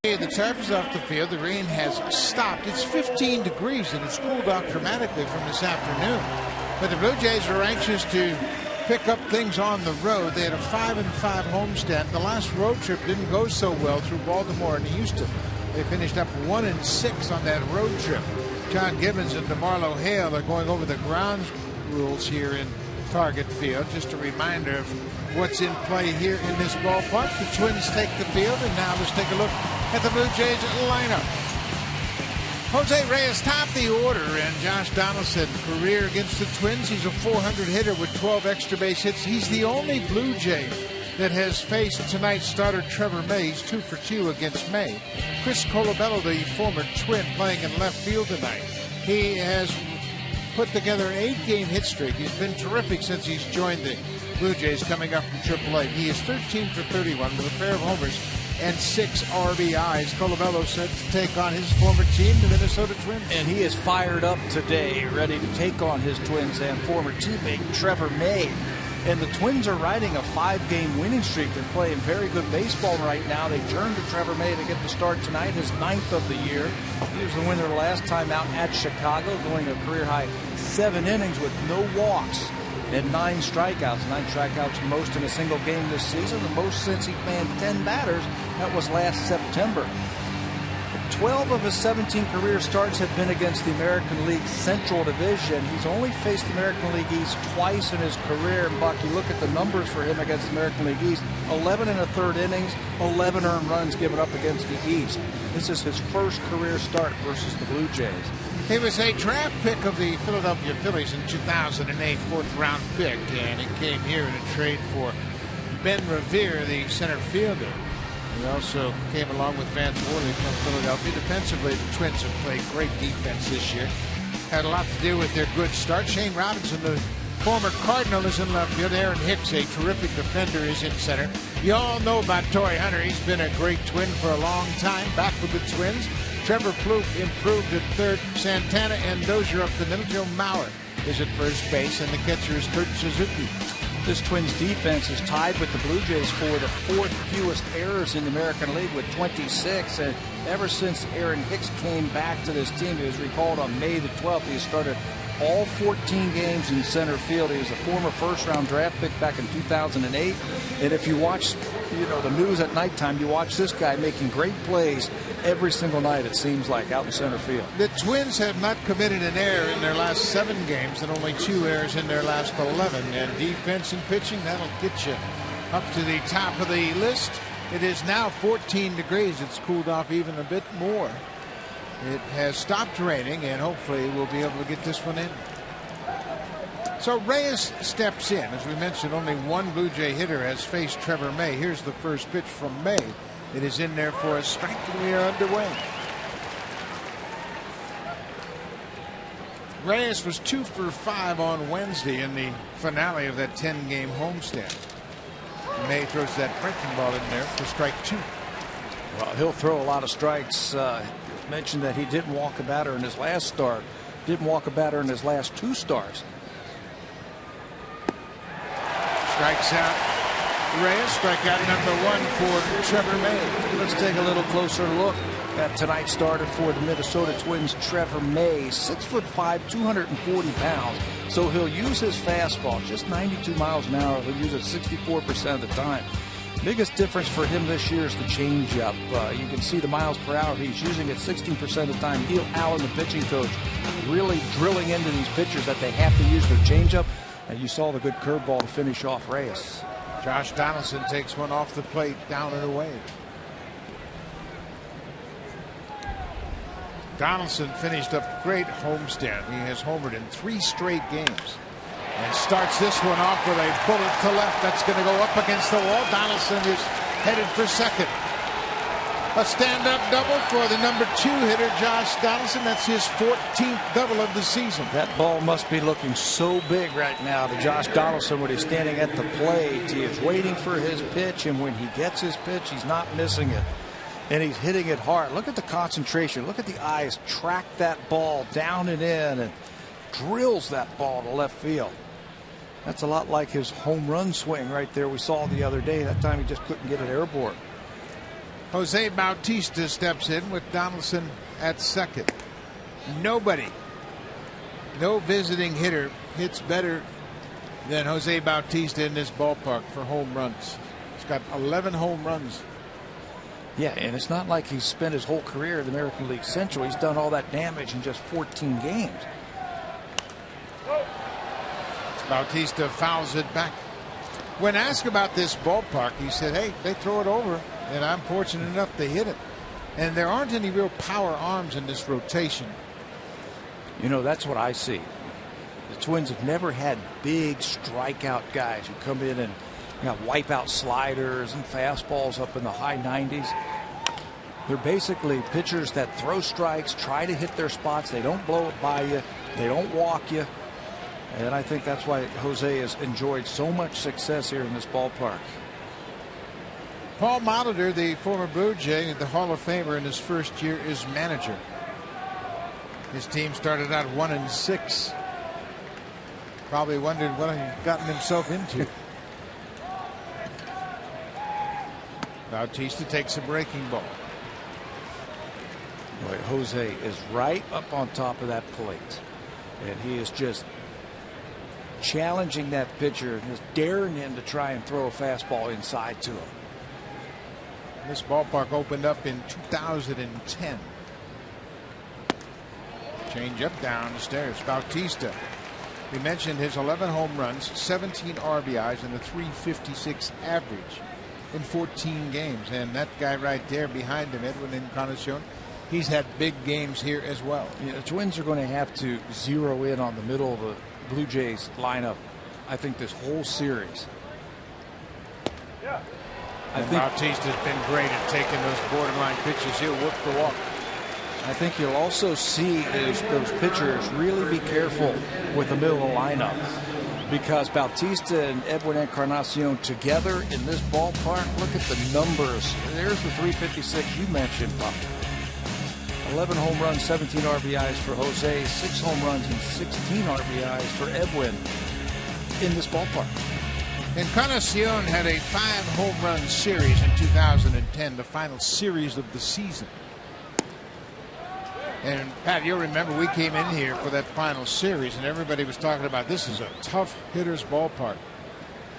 The Tigers off the field. The rain has stopped. It's 15 degrees and it's cooled off dramatically from this afternoon. But the Blue Jays are anxious to pick up things on the road. They had a 5-5 homestand. The last road trip didn't go so well through Baltimore and Houston. They finished up 1-6 on that road trip. John Gibbons and DeMarlo Hale are going over the ground rules here in Target Field. Just a reminder of what's in play here in this ballpark. The Twins take the field, and now let's take a look at the Blue Jays lineup. Jose Reyes topped the order, and Josh Donaldson, career against the Twins. He's a 400 hitter with 12 extra base hits. He's the only Blue Jay that has faced tonight's starter Trevor May. He's 2 for 2 against May. Chris Colabello, the former Twin, playing in left field tonight. He has put together an 8-game hit streak. He's been terrific since he's joined the Blue Jays, coming up from AAA. He is 13 for 31 with a pair of homers and 6 RBIs. Colabello set to take on his former team, the Minnesota Twins. And he is fired up today, ready to take on his Twins and former teammate Trevor May. And the Twins are riding a 5-game winning streak. They're playing very good baseball right now. They turned to Trevor May to get the start tonight, his 9th of the year. He was the winner last time out at Chicago, going a career-high 7 innings with no walks and 9 strikeouts. 9 strikeouts, most in a single game this season, the most since he fanned 10 batters. That was last September. 12 of his 17 career starts have been against the American League Central Division. He's only faced the American League East twice in his career. And Buck, you look at the numbers for him against the American League East: 11 1/3 innings, 11 earned runs given up against the East. This is his first career start versus the Blue Jays. He was a draft pick of the Philadelphia Phillies in 2008, 4th-round pick, and he came here in a trade for Ben Revere, the center fielder. He also came along with Vance Worley from Philadelphia. Defensively, the Twins have played great defense this year. Had a lot to do with their good start. Shane Robinson, the former Cardinal, is in left field. Aaron Hicks, a terrific defender, is in center. You all know about Torrey Hunter. He's been a great Twin for a long time. Back with the Twins. Trevor Plouffe improved at third. Santana and Dozier up the middle. Joe Mauer is at first base, and the catcher is Kurt Suzuki. This Twins defense is tied with the Blue Jays for the 4th fewest errors in the American League with 26. And ever since Aaron Hicks came back to this team, he was recalled on May the 12th. He started all 14 games in center field. He was a former 1st-round draft pick back in 2008. And if you watch, the news at nighttime, you watch this guy making great plays every single night, it seems like, out in center field. The Twins have not committed an error in their last 7 games and only 2 errors in their last 11. And defense and pitching, that'll get you up to the top of the list. It is now 14 degrees. It's cooled off even a bit more. It has stopped raining, and hopefully we'll be able to get this one in. So Reyes steps in. As we mentioned, only one Blue Jay hitter has faced Trevor May. Here's the first pitch from May. It is in there for a strike, and we are underway. Reyes was 2 for 5 on Wednesday in the finale of that 10-game homestand. May throws that breaking ball in there for strike 2. Well, he'll throw a lot of strikes. Mentioned that he didn't walk a batter in his last start. Didn't walk a batter in his last 2 starts. Strikes out Reyes. Strikeout number 1 for Trevor May. Let's take a little closer look at tonight's starter for the Minnesota Twins, Trevor May. 6'5", 240 pounds. So he'll use his fastball, just 92 miles an hour. He'll use it 64% of the time. Biggest difference for him this year is the changeup. You can see the miles per hour. He's using it 16% of the time. Neil Allen, the pitching coach, really drilling into these pitchers that they have to use their changeup. And you saw the good curveball to finish off Reyes. Josh Donaldson takes one off the plate, down and away. Donaldson finished up great homestand. He has homered in 3 straight games. And starts this one off with a bullet to left. That's going to go up against the wall. Donaldson is headed for second. A stand-up double for the number 2 hitter, Josh Donaldson. That's his 14th double of the season. That ball must be looking so big right now to Josh Donaldson when he's standing at the plate. He is waiting for his pitch, and when he gets his pitch, he's not missing it. And he's hitting it hard. Look at the concentration. Look at the eyes. Track that ball down and in and drills that ball to left field. That's a lot like his home run swing right there we saw the other day. That time he just couldn't get it airborne. Jose Bautista steps in with Donaldson at second. Nobody, no visiting hitter hits better than Jose Bautista in this ballpark for home runs. He's got 11 home runs. Yeah, and it's not like he's spent his whole career in the American League Central. He's done all that damage in just 14 games. Bautista fouls it back. When asked about this ballpark, he said, hey, they throw it over, and I'm fortunate enough to hit it. And there aren't any real power arms in this rotation. You know, that's what I see. The Twins have never had big strikeout guys who come in and wipe out sliders and fastballs up in the high 90s. They're basically pitchers that throw strikes, try to hit their spots. They don't blow it by you. They don't walk you. And I think that's why Jose has enjoyed so much success here in this ballpark. Paul Molitor, the former Blue Jay, the Hall of Famer in his first year as manager. His team started out 1-6. Probably wondered what he'd gotten himself into. Bautista takes a breaking ball. Boy, Jose is right up on top of that plate. And he is just challenging that pitcher and just daring him to try and throw a fastball inside to him. This ballpark opened up in 2010. Change up down the stairs. Bautista. We mentioned his 11 home runs, 17 RBIs, and a .356 average in 14 games. And that guy right there behind him, Edwin Encarnacion, he's had big games here as well. Yeah, the Twins are going to have to zero in on the middle of the Blue Jays lineup, I think, this whole series. I think Bautista's been great at taking those borderline pitches. He'll work the walk. I think you'll also see those pitchers really be careful with the middle of the lineup, because Bautista and Edwin Encarnacion together in this ballpark, look at the numbers. There's the .356 you mentioned, Pop. 11 home runs, 17 RBIs for Jose, 6 home runs and 16 RBIs for Edwin in this ballpark. Encarnacion had a 5 home run series in 2010, the final series of the season. And Pat, you'll remember we came in here for that final series and everybody was talking about this is a tough hitter's ballpark.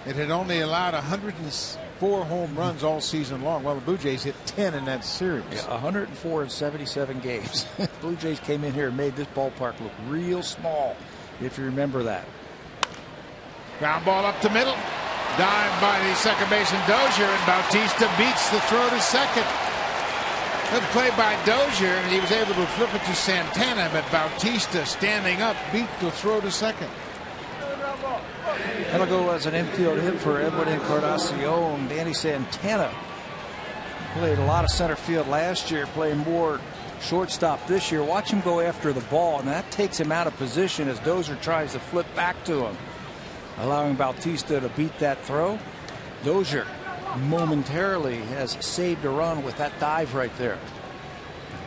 It had only allowed 104 home runs all season long. Well, the Blue Jays hit 10 in that series. Yeah, 104 in 77 games. Blue Jays came in here and made this ballpark look real small, if you remember that. Ground ball up the middle. Dive by the second baseman Dozier, and Bautista beats the throw to second. Good play by Dozier, and he was able to flip it to Santana, but Bautista standing up beat the throw to second. That'll go as an infield hit for Edwin Encarnacion. Danny Santana played a lot of center field last year, playing more shortstop this year. Watch him go after the ball, and that takes him out of position as Dozier tries to flip back to him, allowing Bautista to beat that throw. Dozier momentarily has saved a run with that dive right there.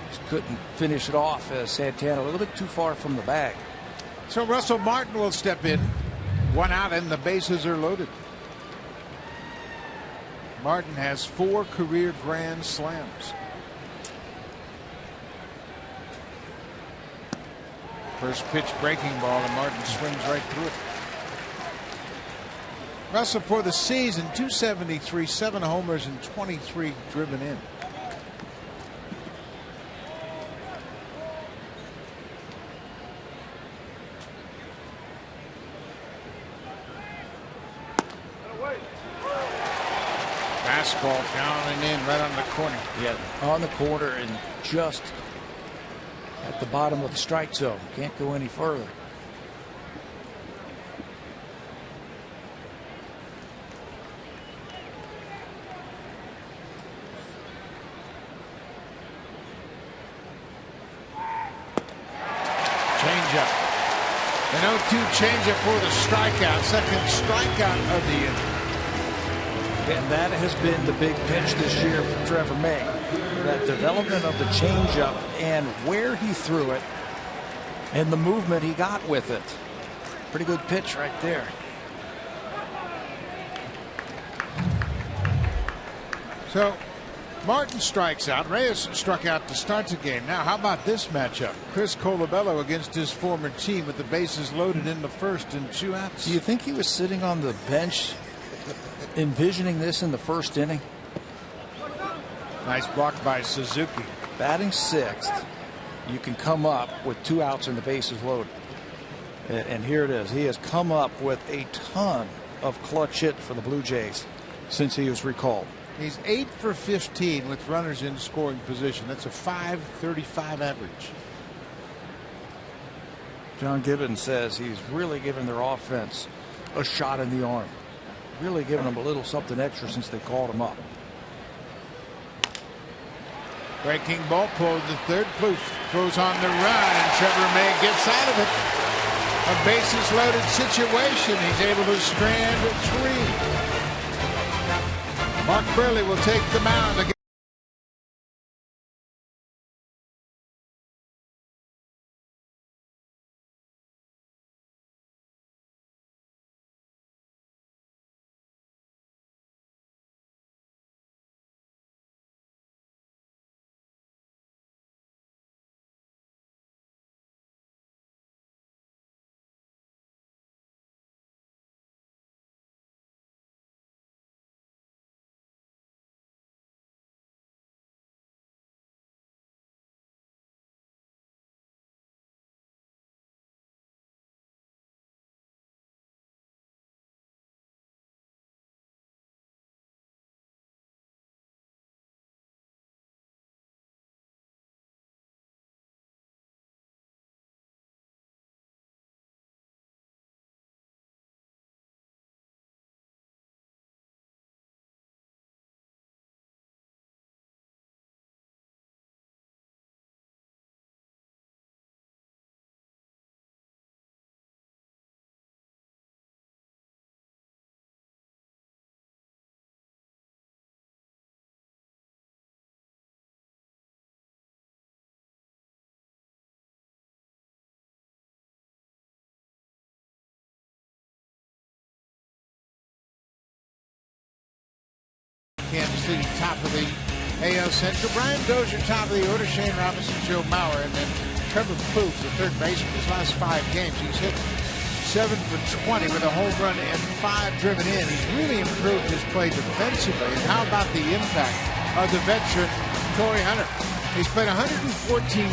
Just couldn't finish it off as Santana a little bit too far from the bag. So Russell Martin will step in. 1 out and the bases are loaded. Martin has 4 career grand slams. First pitch breaking ball, and Martin swings right through it. Russell for the season, 273, 7 homers and 23 driven in. Fastball down and in right on the corner. Yeah, on the corner and just at the bottom of the strike zone. Can't go any further. Changeup. An 0-2 changeup for the strikeout. Second strikeout of the inning. And that has been the big pitch this year for Trevor May. That development of the changeup and where he threw it and the movement he got with it. Pretty good pitch right there. So Martin strikes out. Reyes struck out to start the game. Now, how about this matchup? Chris Colabello against his former team with the bases loaded in the first and 2 outs. Do you think he was sitting on the bench envisioning this in the first inning? Nice block by Suzuki. Batting 6th, you can come up with 2 outs and the bases loaded. And here it is. He has come up with a ton of clutch hits for the Blue Jays since he was recalled. He's 8 for 15 with runners in scoring position. That's a .535 average. John Gibbons says he's really given their offense a shot in the arm. Really giving them a little something extra since they called him up. Breaking ball pulled the third. Plouffe throws on the run, and Trevor May gets out of it. A bases loaded situation. He's able to strand 3. Mark Burley will take the mound again. Kansas City, top of the AL Central. Brian Dozier, top of the order. Shane Robinson, Joe Mauer, and then Trevor Plouffe, the third baseman. His last 5 games, he's hit 7 for 20 with a home run and 5 driven in. He's really improved his play defensively. And how about the impact of the veteran Torrey Hunter? He's played 114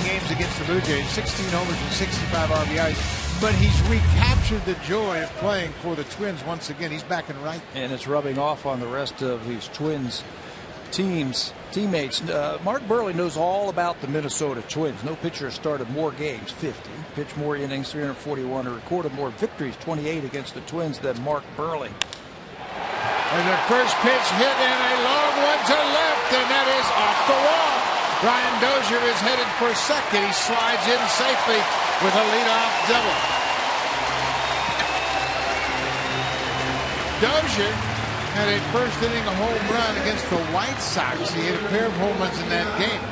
games against the Blue Jays, 16 homers and 65 RBIs. But he's recaptured the joy of playing for the Twins once again. He's back in right. And it's rubbing off on the rest of these Twins teammates. Mark Burley knows all about the Minnesota Twins. No pitcher has started more games, 50, pitched more innings, 341, and recorded more victories, 28 against the Twins than Mark Burley. And the first pitch hit and a long one to left, and that is off the wall. Brian Dozier is headed for second. He slides in safely with a leadoff double. Dozier had a first inning home run against the White Sox. He hit a pair of home runs in that game.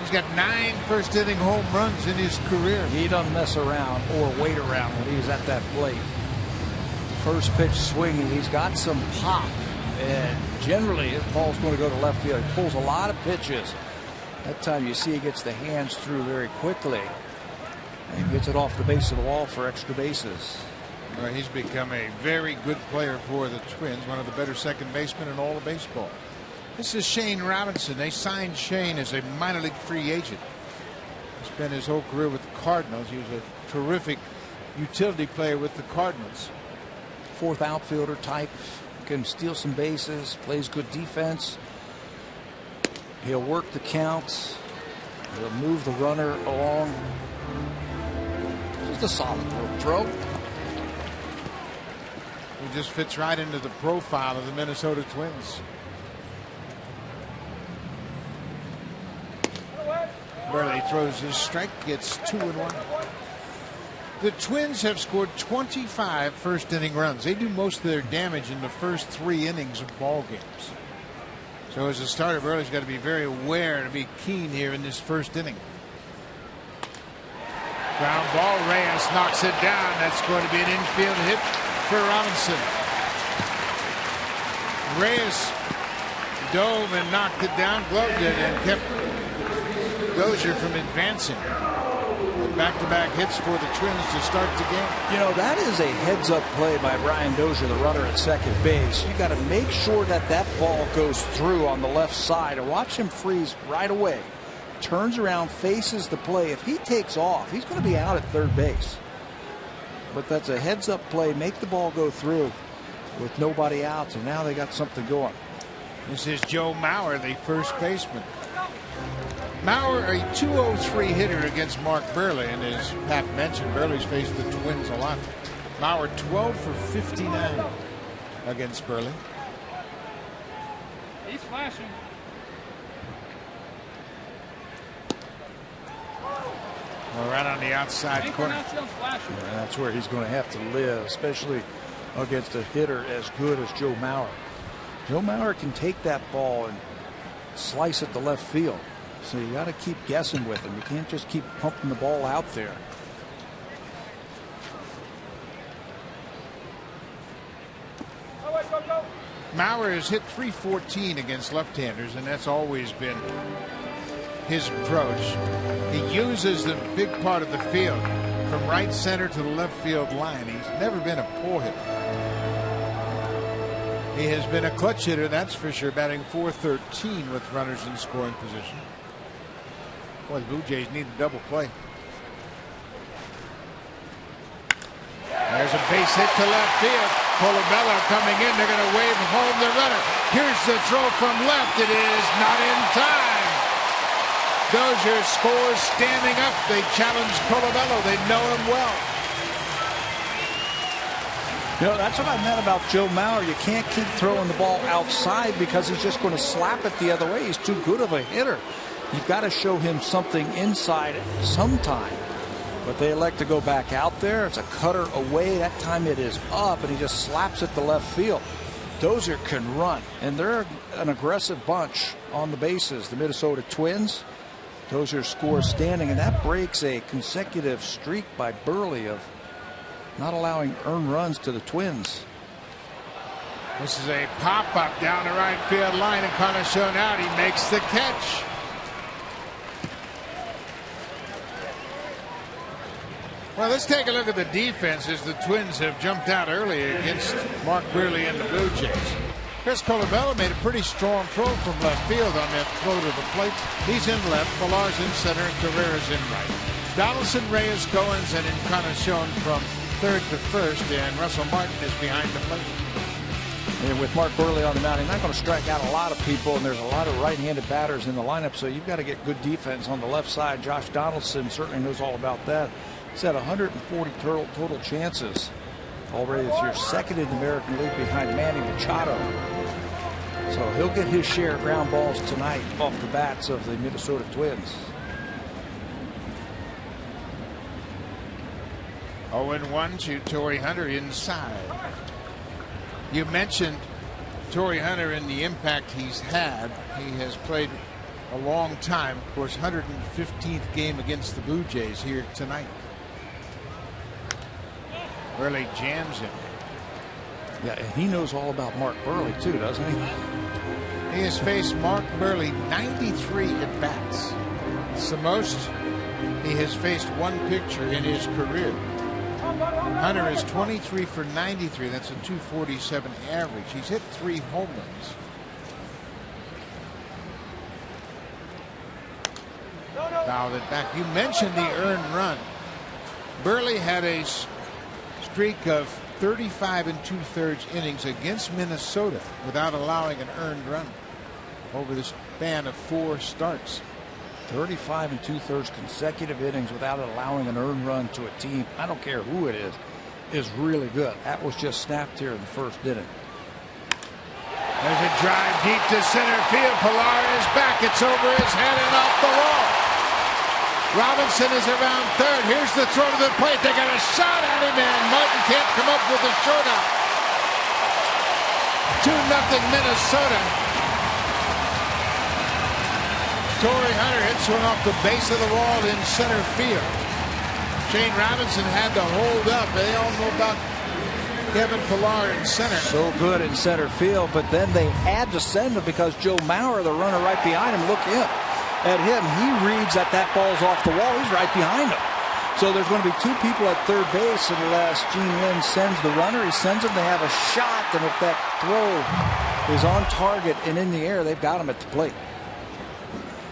He's got 9 first inning home runs in his career. He doesn't mess around or wait around when he's at that plate. First pitch swinging. He's got some pop. And generally, his ball's going to go to left field. He pulls a lot of pitches. That time you see he gets the hands through very quickly. And gets it off the base of the wall for extra bases. Well, he's become a very good player for the Twins, one of the better second basemen in all of baseball. This is Shane Robinson. They signed Shane as a minor league free agent. He spent his whole career with the Cardinals. He was a terrific utility player with the Cardinals. Fourth outfielder type, can steal some bases, plays good defense. He'll work the counts. He'll move the runner along. Just a solid little throw. He just fits right into the profile of the Minnesota Twins. Burley throws his strike, gets 2-1. The Twins have scored 25 first inning runs. They do most of their damage in the first 3 innings of ball games. So as a starter, Burley's got to be very aware to be keen here in this first inning. Ground ball, Reyes knocks it down. That's going to be an infield hit for Robinson. Reyes dove and knocked it down, gloved it, and kept Dozier from advancing. Back-to-back hits for the Twins to start the game. You know, that is a heads-up play by Brian Dozier, the runner at second base. You got to make sure that that ball goes through on the left side, and watch him freeze right away. Turns around, faces the play. If he takes off, he's going to be out at third base. But that's a heads-up play. Make the ball go through with nobody out, and now they got something going. This is Joe Mauer, the first baseman. Mauer, a .203 hitter against Mark Buehrle, and as Pat mentioned, Buehrle's faced the Twins a lot. Mauer 12 for 59 against Buehrle. He's flashing. Well, right on the outside corner. That's where he's going to have to live, especially against a hitter as good as Joe Mauer. Joe Mauer can take that ball and slice it to left field. So you got to keep guessing with him. You can't just keep pumping the ball out there. Mauer has hit .314 against left-handers, and that's always been his approach. He uses the big part of the field from right center to the left field line. He's never been a poor hitter. He has been a clutch hitter, that's for sure, batting .413 with runners in scoring position. Boy, the Blue Jays need a double play. There's a base hit to left field. Colabello coming in. They're going to wave home the runner. Here's the throw from left. It is not in time. Dozier scores standing up. They challenge Colabello. They know him well. You know, that's what I meant about Joe Mauer. You can't keep throwing the ball outside because he's just going to slap it the other way. He's too good of a hitter. You've got to show him something inside sometime. But they elect to go back out there. It's a cutter away. That time it is up, and he just slaps it to left field. Dozier can run, and they're an aggressive bunch on the bases, the Minnesota Twins. Dozier scores standing, and that breaks a consecutive streak by Buehrle of not allowing earned runs to the Twins. This is a pop-up down the right field line, and Encarnacion out. He makes the catch. Well, let's take a look at the defense as the Twins have jumped out early against Mark Buehrle and the Blue Jays. Chris Colabello made a pretty strong throw from left field on that throw to the plate. He's in left, Millar's in center, and Carrera's in right. Donaldson, Reyes, Goins, and Encarnacion from third to first, and Russell Martin is behind the plate. And with Mark Buehrle on the mound, he's not going to strike out a lot of people, and there's a lot of right-handed batters in the lineup, so you've got to get good defense on the left side. Josh Donaldson certainly knows all about that. He's had 140 total chances already this year, second in the American League behind Manny Machado. So he'll get his share of ground balls tonight off the bats of the Minnesota Twins. 0-1 to Torrey Hunter inside. You mentioned Torrey Hunter and the impact he's had. He has played a long time. Of course, 115th game against the Blue Jays here tonight. Buehrle jams him. Yeah, and he knows all about Mark Buehrle too, doesn't he? He has faced Mark Buehrle 93 at bats. It's the most he has faced one pitcher in his career. Hunter is 23 for 93. That's a .247 average. He's hit 3 home runs. Fouled it back. You mentioned the earned run. Buehrle had a streak of 35 2/3 innings against Minnesota without allowing an earned run over the span of 4 starts. 35 2/3 consecutive innings without allowing an earned run to a team, I don't care who it is really good. That was just snapped here in the first inning. There's a drive deep to center field. Pilar is back. It's over his head and off the wall. Robinson is around third. Here's the throw to the plate. They got a shot at him, and Martin can't come up with a shortout. 2-0 Minnesota. Torrey Hunter hits one off the base of the wall in center field. Shane Robinson had to hold up. They all know about Kevin Pillar in center. So good in center field, but then they had to send him because Joe Mauer, the runner right behind him, look at him. He reads that ball's off the wall. He's right behind him. So there's going to be 2 people at third base unless Gene Lynn sends the runner. He sends him. They have a shot, and if that throw is on target and in the air, they've got him at the plate.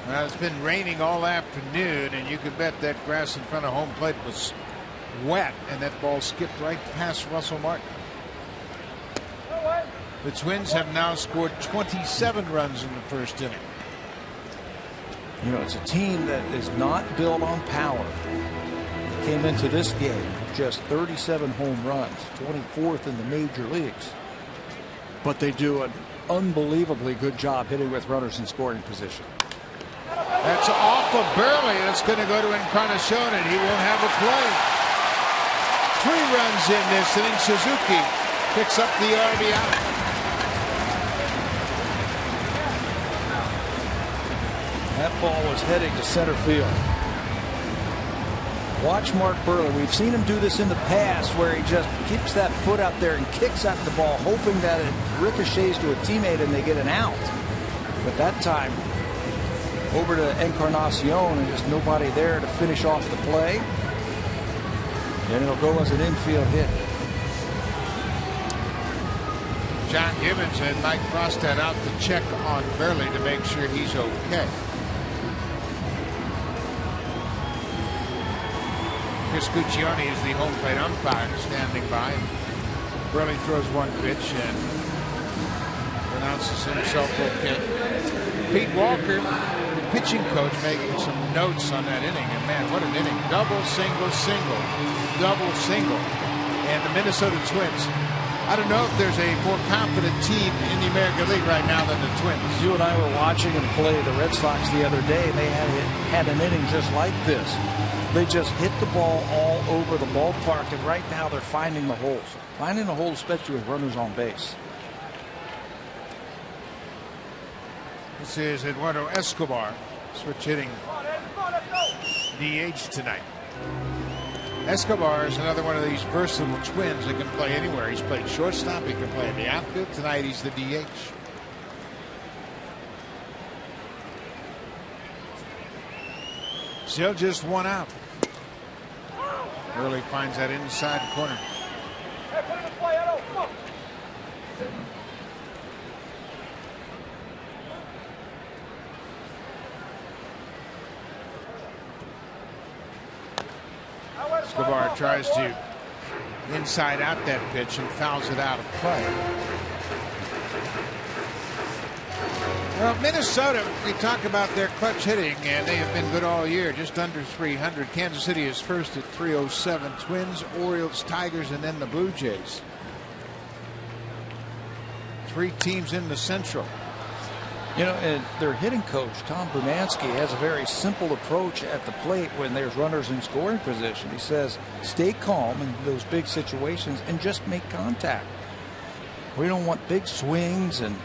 Well, it's been raining all afternoon, and you can bet that grass in front of home plate was wet, and that ball skipped right past Russell Martin. The Twins have now scored 27 runs in the first inning. You know, it's a team that is not built on power. They came into this game with just 37 home runs, 24th in the major leagues. But they do an unbelievably good job hitting with runners in scoring position. That's off of Burley. It's going to go to Encarnacion, and he won't have a play. 3 runs in this inning. Suzuki picks up the RBI. That ball was heading to center field. Watch Mark Burley. We've seen him do this in the past where he just keeps that foot out there and kicks at the ball, hoping that it ricochets to a teammate and they get an out. But that time, over to Encarnacion, and just nobody there to finish off the play. And it'll go as an infield hit. John Gibbons and Mike Frostad out to check on Burley to make sure he's okay. Chris Guccione is the home plate umpire standing by. Burley throws 1 pitch and pronounces himself okay. Pete Walker, the pitching coach, making some notes on that inning. And man, what an inning. Double, single, single. Double, single. And the Minnesota Twins. I don't know if there's a more confident team in the American League right now than the Twins. You and I were watching them play the Red Sox the other day. They had an inning just like this. They just hit the ball all over the ballpark, and right now they're finding the holes. Finding the holes, especially with runners on base. This is Eduardo Escobar, switch hitting DH tonight. Escobar is another one of these versatile Twins that can play anywhere. He's played shortstop. He can play in the outfield. Tonight he's the DH. Still just 1 out. Early finds that inside corner. Escobar tries to inside out that pitch and fouls it out of play. Well, Minnesota, we talk about their clutch hitting, and they have been good all year, just under 300. Kansas City is first at 307. Twins, Orioles, Tigers, and then the Blue Jays. 3 teams in the Central. You know, and their hitting coach, Tom Brunansky, has a very simple approach at the plate when there's runners in scoring position. He says, stay calm in those big situations and just make contact. We don't want big swings and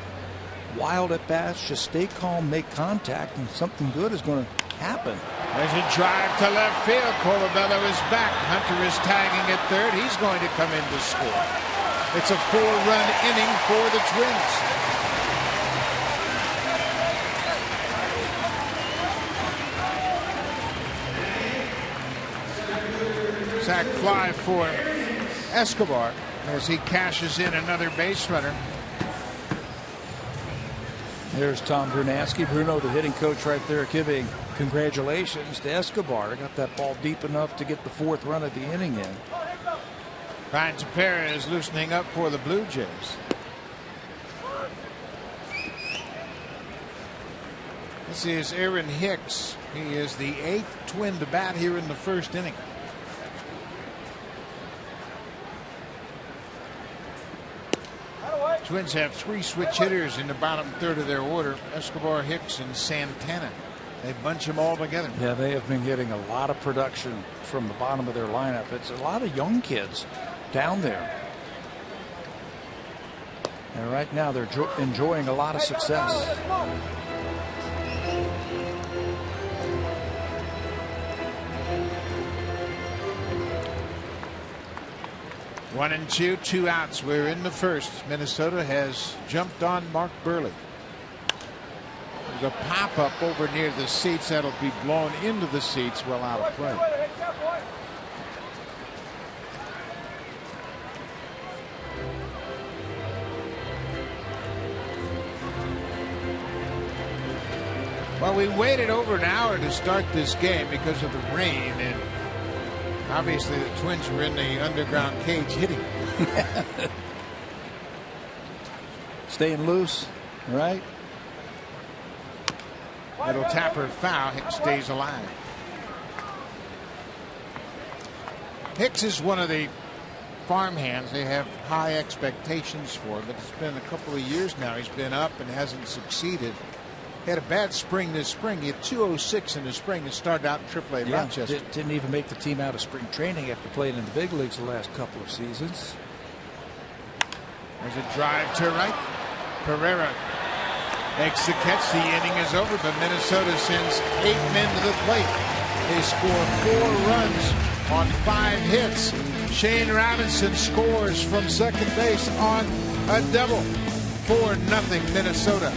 wild at bats. Just stay calm, make contact, and something good is going to happen. There's a drive to left field. Colabello is back. Hunter is tagging at third. He's going to come in to score. It's a 4-run inning for the Twins. Sac fly for Escobar as he cashes in another base runner. There's Tom Brunansky. Bruno, the hitting coach, right there, giving congratulations to Escobar. Got that ball deep enough to get the 4th run of the inning in. Ryan Tepera is loosening up for the Blue Jays. This is Aaron Hicks. He is the 8th Twin to bat here in the first inning. Twins have 3 switch hitters in the bottom third of their order. Escobar, Hicks, and Santana. They bunch them all together. Yeah, they have been getting a lot of production from the bottom of their lineup. It's a lot of young kids down there. And right now they're enjoying a lot of success. 1-2, 2 outs. We're in the first. Minnesota has jumped on Mark Burley. There's a pop-up over near the seats that'll be blown into the seats well out of play. Well, we waited over an hour to start this game because of the rain, and obviously the Twins were in the underground cage hitting. Staying loose, right? Little tapper foul. Hicks stays alive. Hicks is one of the farmhands they have high expectations for, but it's been a couple of years now he's been up and hasn't succeeded. He had a bad spring this spring. He had 206 in the spring and started out in AAA Rochester. Didn't even make the team out of spring training after playing in the big leagues the last couple of seasons. There's a drive to right. Pereira makes the catch. The inning is over, but Minnesota sends 8 men to the plate. They score 4 runs on 5 hits. Shane Robinson scores from second base on a double. 4-0 Minnesota.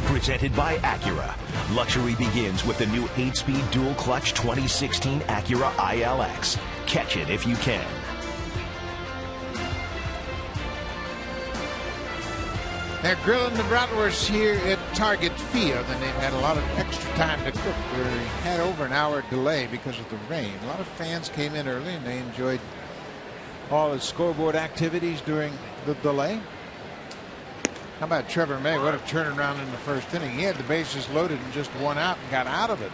Presented by Acura. Luxury begins with the new 8-speed dual clutch 2016 Acura ILX. Catch it if you can. They're grilling the bratwurst here at Target Field, and they've had a lot of extra time to cook. They had over an hour delay because of the rain. A lot of fans came in early, and they enjoyed all the scoreboard activities during the delay. How about Trevor May? What a turnaround in the first inning. He had the bases loaded and just 1 out and got out of it.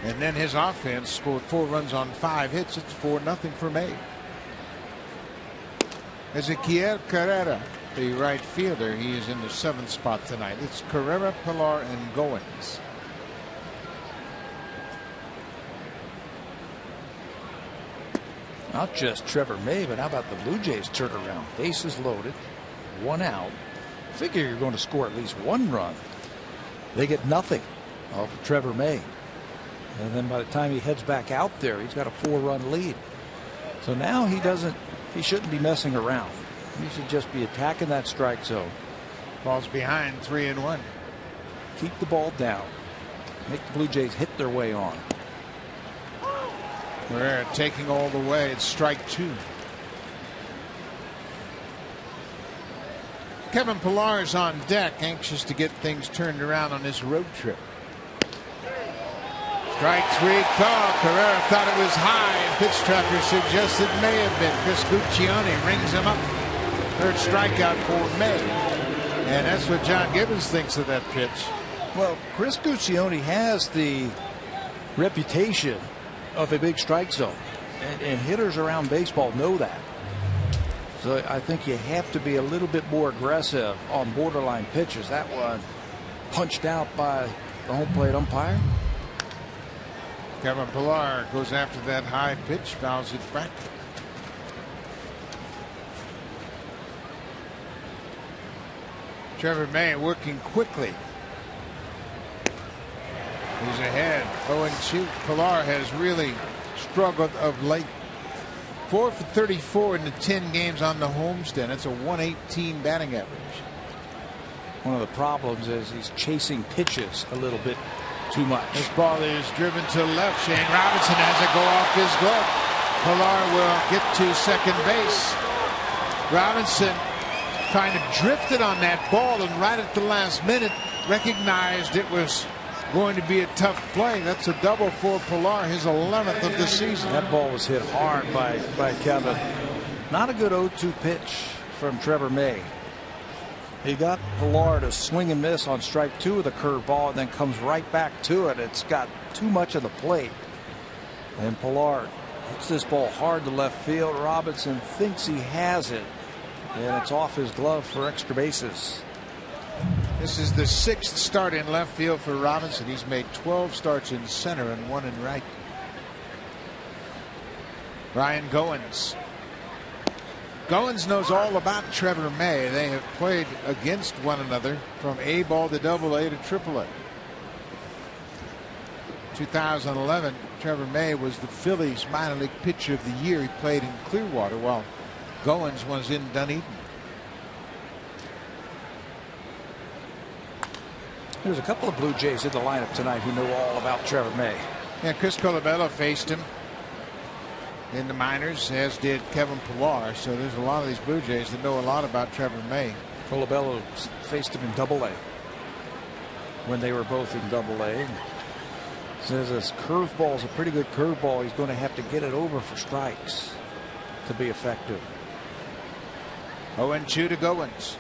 And then his offense scored 4 runs on 5 hits. It's 4-0 for May. Ezequiel Carrera, the right fielder. He is in the 7th spot tonight. It's Carrera, Pilar, and Goins. Not just Trevor May, but how about the Blue Jays turnaround? Bases loaded, 1 out. Figure you're going to score at least 1 run. They get nothing off of Trevor May. And then by the time he heads back out there, he's got a 4-run lead. So now he shouldn't be messing around. He should just be attacking that strike zone. Ball's behind, 3-1. Keep the ball down. Make the Blue Jays hit their way on. We're taking all the way. It's strike 2. Kevin Pillar is on deck, anxious to get things turned around on this road trip. Strike 3 call. Carrera thought it was high, and pitch tracker suggests it may have been. Chris Guccione rings him up. 3rd strikeout for May. And that's what John Gibbons thinks of that pitch. Well, Chris Guccione has the reputation of a big strike zone, and hitters around baseball know that. So I think you have to be a little bit more aggressive on borderline pitches. That one punched out by the home plate umpire. Kevin Pillar goes after that high pitch, fouls it back. Trevor May working quickly. He's ahead 0-2. Pillar has really struggled of late. 4 for 34 in the 10 games on the homestand. That's a 118 batting average. One of the problems is he's chasing pitches a little bit too much. This ball is driven to left. Shane Robinson has it go off his glove. Pillar will get to second base. Robinson kind of drifted on that ball, and right at the last minute recognized it was going to be a tough play. That's a double for Pillar, his 11th of the season. That ball was hit hard by Kevin. Not a good 0-2 pitch from Trevor May. He got Pillar to swing and miss on strike 2 with a curveball, and then comes right back to it. It's got too much of the plate, and Pillar hits this ball hard to left field. Robinson thinks he has it, and it's off his glove for extra bases. This is the 6th start in left field for Robinson. He's made 12 starts in center and 1 in right. Ryan Goins. Goins knows all about Trevor May. They have played against one another from A ball to AA to AAA. 2011, Trevor May was the Phillies minor league pitcher of the year. He played in Clearwater while Goins was in Dunedin. There's a couple of Blue Jays in the lineup tonight who know all about Trevor May. Yeah, Chris Colabello faced him in the minors, as did Kevin Pillar. So there's a lot of these Blue Jays that know a lot about Trevor May. Colabello faced him in AA when they were both in AA. Says this curveball is a pretty good curveball. He's going to have to get it over for strikes to be effective. 0-2 to Goins.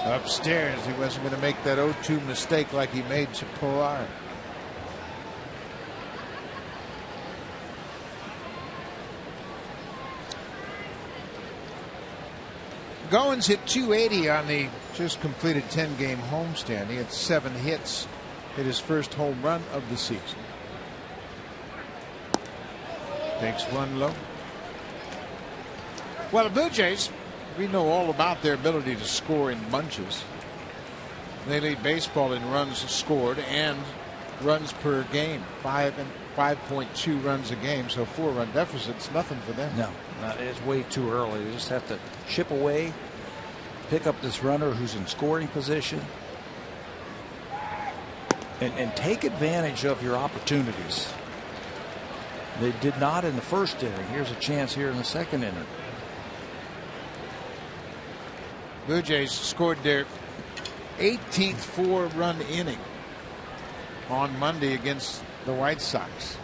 Upstairs, he wasn't going to make that 0-2 mistake like he made to Pillar. Goins hit 280 on the just completed 10-game homestand. He had 7 hits, hit his first home run of the season. Takes one low. Well, the Blue Jays, we know all about their ability to score in bunches. They lead baseball in runs scored and runs per game. 5.2 runs a game, so 4-run deficit's nothing for them. No, it's way too early. You just have to chip away, pick up this runner who's in scoring position, and take advantage of your opportunities. They did not in the first inning. Here's a chance here in the second inning. Blue Jays scored their 18th 4-run inning on Monday against the White Sox.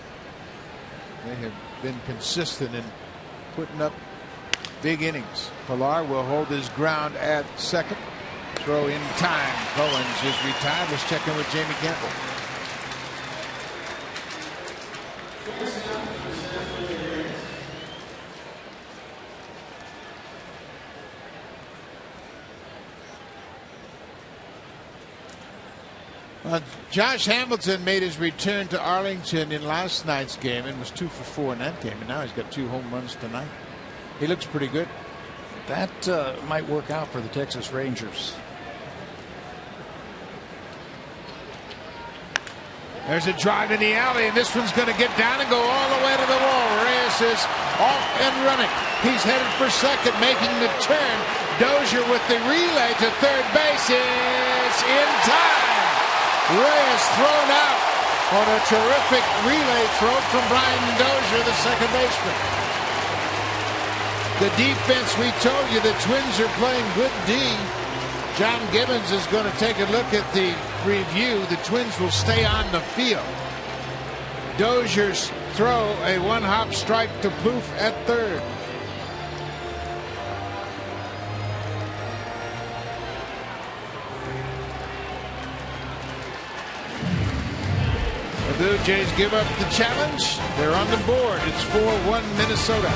They have been consistent in putting up big innings. Pillar will hold his ground at second. Throw in time. Goins is retired. Let's check in with Jamie Campbell. Josh Hamilton made his return to Arlington in last night's game and was 2 for 4 in that game, and now he's got 2 home runs tonight. He looks pretty good. That might work out for the Texas Rangers. There's a drive in the alley, and this one's going to get down and go all the way to the wall. Reyes is off and running. He's headed for second, making the turn. Dozier with the relay to third base is in time. Reyes thrown out on a terrific relay throw from Brian Dozier, the second baseman. The defense, we told you the Twins are playing good D. John Gibbons is going to take a look at the review. The Twins will stay on the field. Dozier's throw, a one-hop strike to Plouffe at third. The Blue Jays give up the challenge. They're on the board. It's 4-1 Minnesota.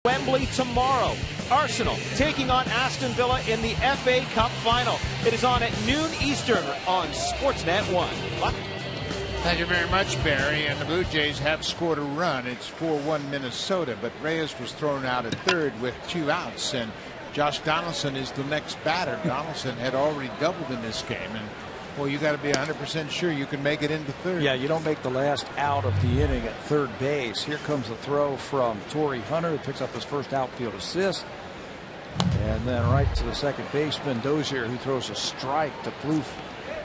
Wembley tomorrow. Arsenal taking on Aston Villa in the FA Cup final. It is on at noon Eastern on Sportsnet 1. Thank you very much, Barry. And the Blue Jays have scored a run. It's 4-1 Minnesota, but Reyes was thrown out at third with 2 outs, and Josh Donaldson is the next batter. Donaldson had already doubled in this game, and well, you got to be 100% sure you can make it into third. Yeah, you don't make the last out of the inning at third base. Here comes the throw from Torrey Hunter, who picks up his first outfield assist. And then right to the second baseman, Dozier, who throws a strike to Plouffe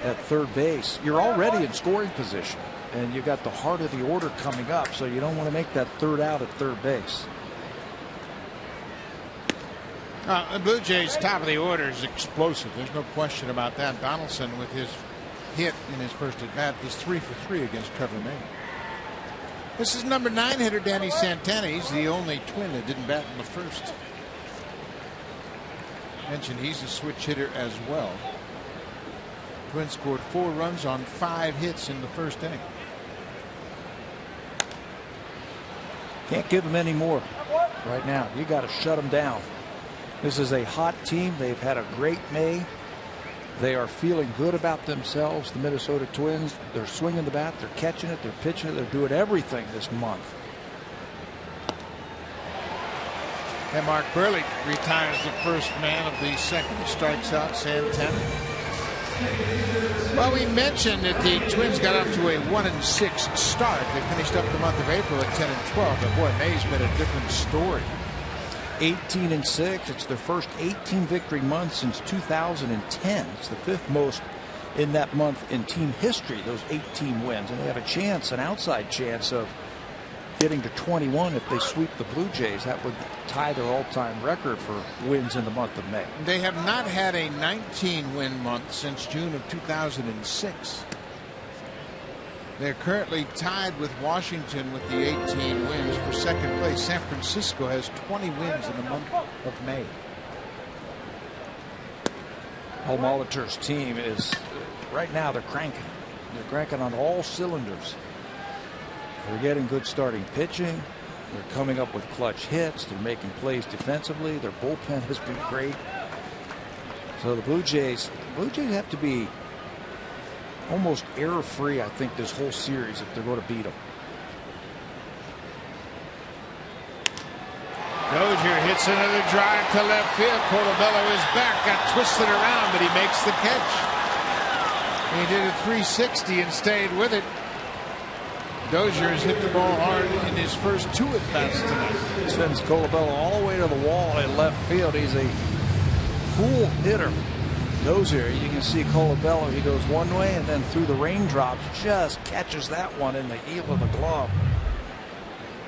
at third base. You're already in scoring position, and you got the heart of the order coming up, so you don't want to make that third out at third base. The Blue Jays' top of the order is explosive. There's no question about that. Donaldson, with his hit in his first at bat, is 3 for 3 against Trevor May. This is number 9 hitter Danny Santana. He's the only Twin that didn't bat in the first. Mentioned he's a switch hitter as well. Twins scored 4 runs on 5 hits in the first inning. Can't give them any more right now. You got to shut them down. This is a hot team. They've had a great May. They are feeling good about themselves. The Minnesota Twins, they're swinging the bat, they're catching it, they're pitching it, they're doing everything this month. And Mark Burley retires the first man of the second, strikes out Santana. Well, we mentioned that the Twins got off to a 1-6 start. They finished up the month of April at 10-12. But boy, May's been a different story. 18-6. It's their first 18 victory month since 2010. It's the 5th most in that month in team history, those 18 wins. And they have a chance, an outside chance of getting to 21 if they sweep the Blue Jays. That would tie their all-time record for wins in the month of May. They have not had a 19-win month since June of 2006. They're currently tied with Washington with the 18 wins for second place. San Francisco has 20 wins in the month of May. Paul Molitor's team is, right now, they're cranking. They're cranking on all cylinders. They're getting good starting pitching. They're coming up with clutch hits. They're making plays defensively. Their bullpen has been great. So the Blue Jays have to be almost error-free, I think, this whole series if they're going to beat them. Dozier hits another drive to left field. Colabello is back, got twisted around, but he makes the catch. He did a 360 and stayed with it. Dozier has hit the ball hard in his first 2 at-bats tonight. Sends Colabello all the way to the wall in left field. He's a cool hitter. Dozier, you can see Colabello, he goes one way and then through the raindrops just catches that one in the heel of the glove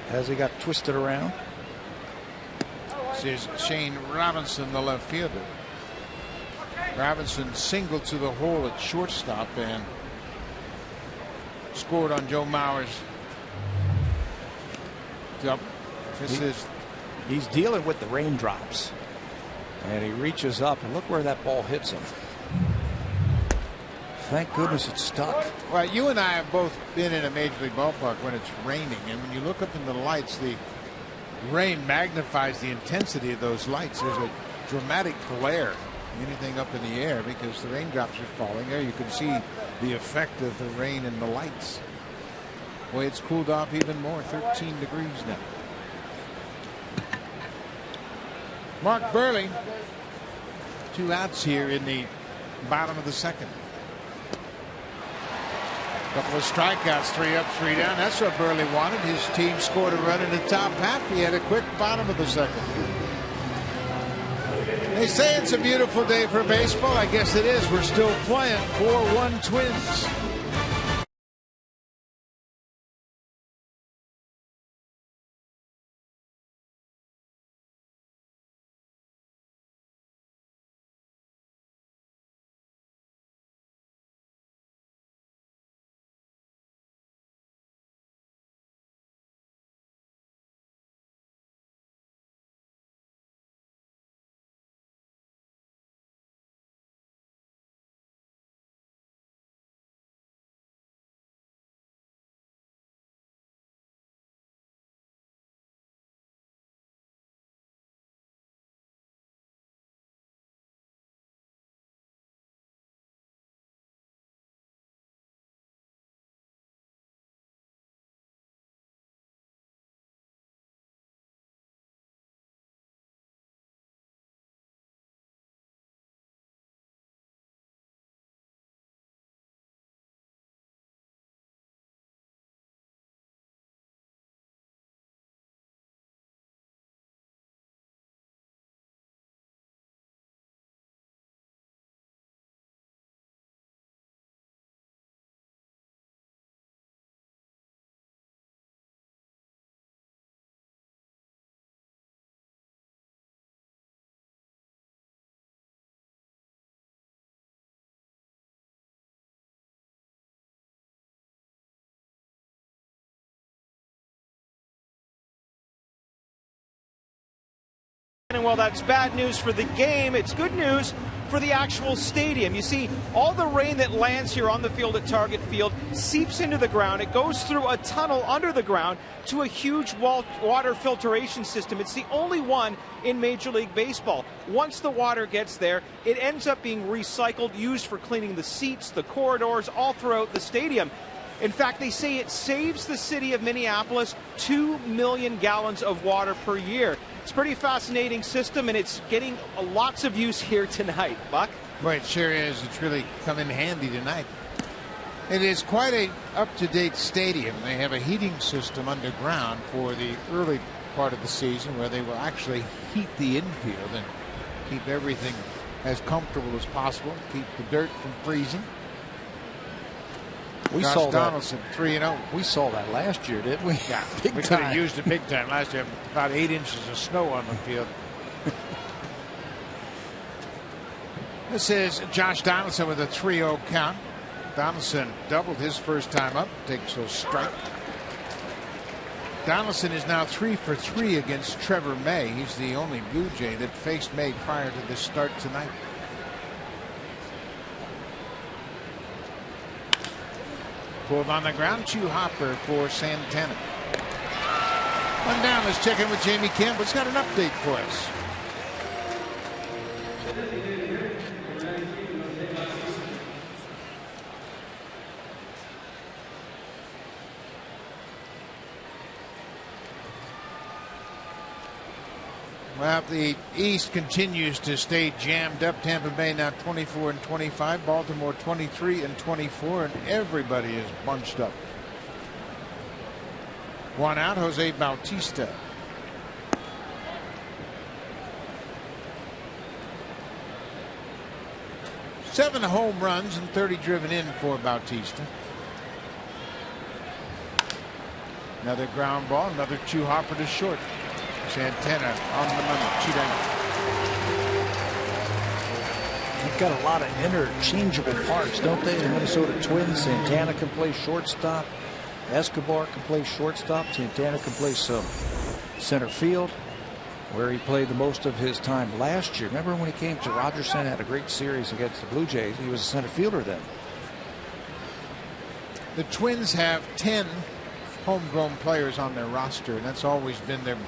as he got twisted around. This is Shane Robinson, the left fielder. Robinson singled to the hole at shortstop and scored on Joe Mauer's. He's dealing with the raindrops. And he reaches up, and look where that ball hits him. Thank goodness it stuck. Well, you and I have both been in a major league ballpark when it's raining, and when you look up in the lights, the rain magnifies the intensity of those lights. There's a dramatic glare, anything up in the air, because the raindrops are falling there. You can see the effect of the rain in the lights. Boy, it's cooled off even more, 13 degrees now. Mark Burley, 2 outs here in the bottom of the second. Couple of strikeouts, 3 up, 3 down. That's what Burley wanted. His team scored a run in the top half. He had a quick bottom of the second. They say it's a beautiful day for baseball. I guess it is. We're still playing 4-1 Twins. And while that's bad news for the game, it's good news for the actual stadium. You see, all the rain that lands here on the field at Target Field seeps into the ground. It goes through a tunnel under the ground to a huge water filtration system. It's the only one in Major League Baseball. Once the water gets there, it ends up being recycled, used for cleaning the seats, the corridors, all throughout the stadium. In fact, they say it saves the city of Minneapolis 2 million gallons of water per year. It's a pretty fascinating system, and it's getting lots of use here tonight. Buck? Well, it sure is. It's really come in handy tonight. It is quite a up-to-date stadium. They have a heating system underground for the early part of the season where they will actually heat the infield and keep everything as comfortable as possible, keep the dirt from freezing. We saw Donaldson, 3-0. We saw that last year, didn't we? Yeah, big we time. could have used it big time last year. About 8 inches of snow on the field. This is Josh Donaldson with a 3-0 count. Donaldson doubled his first time up, takes a strike. Donaldson is now 3 for 3 against Trevor May. He's the only Blue Jay that faced May prior to this start tonight. Pulled on the ground, Chew Hopper for Santana. One down, let's check in with Jamie Campbell. He's got an update for us. Well, the East continues to stay jammed up. Tampa Bay now 24-25, Baltimore 23-24, and everybody is bunched up. One out, Jose Bautista. Seven home runs and 30 driven in for Bautista. Another ground ball, another Chew Hopper to short. Santana on the money, 2 down. They've got a lot of interchangeable parts, don't they? The Minnesota Twins. Santana can play shortstop. Escobar can play shortstop. Santana can play some center field, where he played the most of his time last year. Remember when he came to Rogerson, had a great series against the Blue Jays. He was a center fielder then. The Twins have 10 homegrown players on their roster, and that's always been their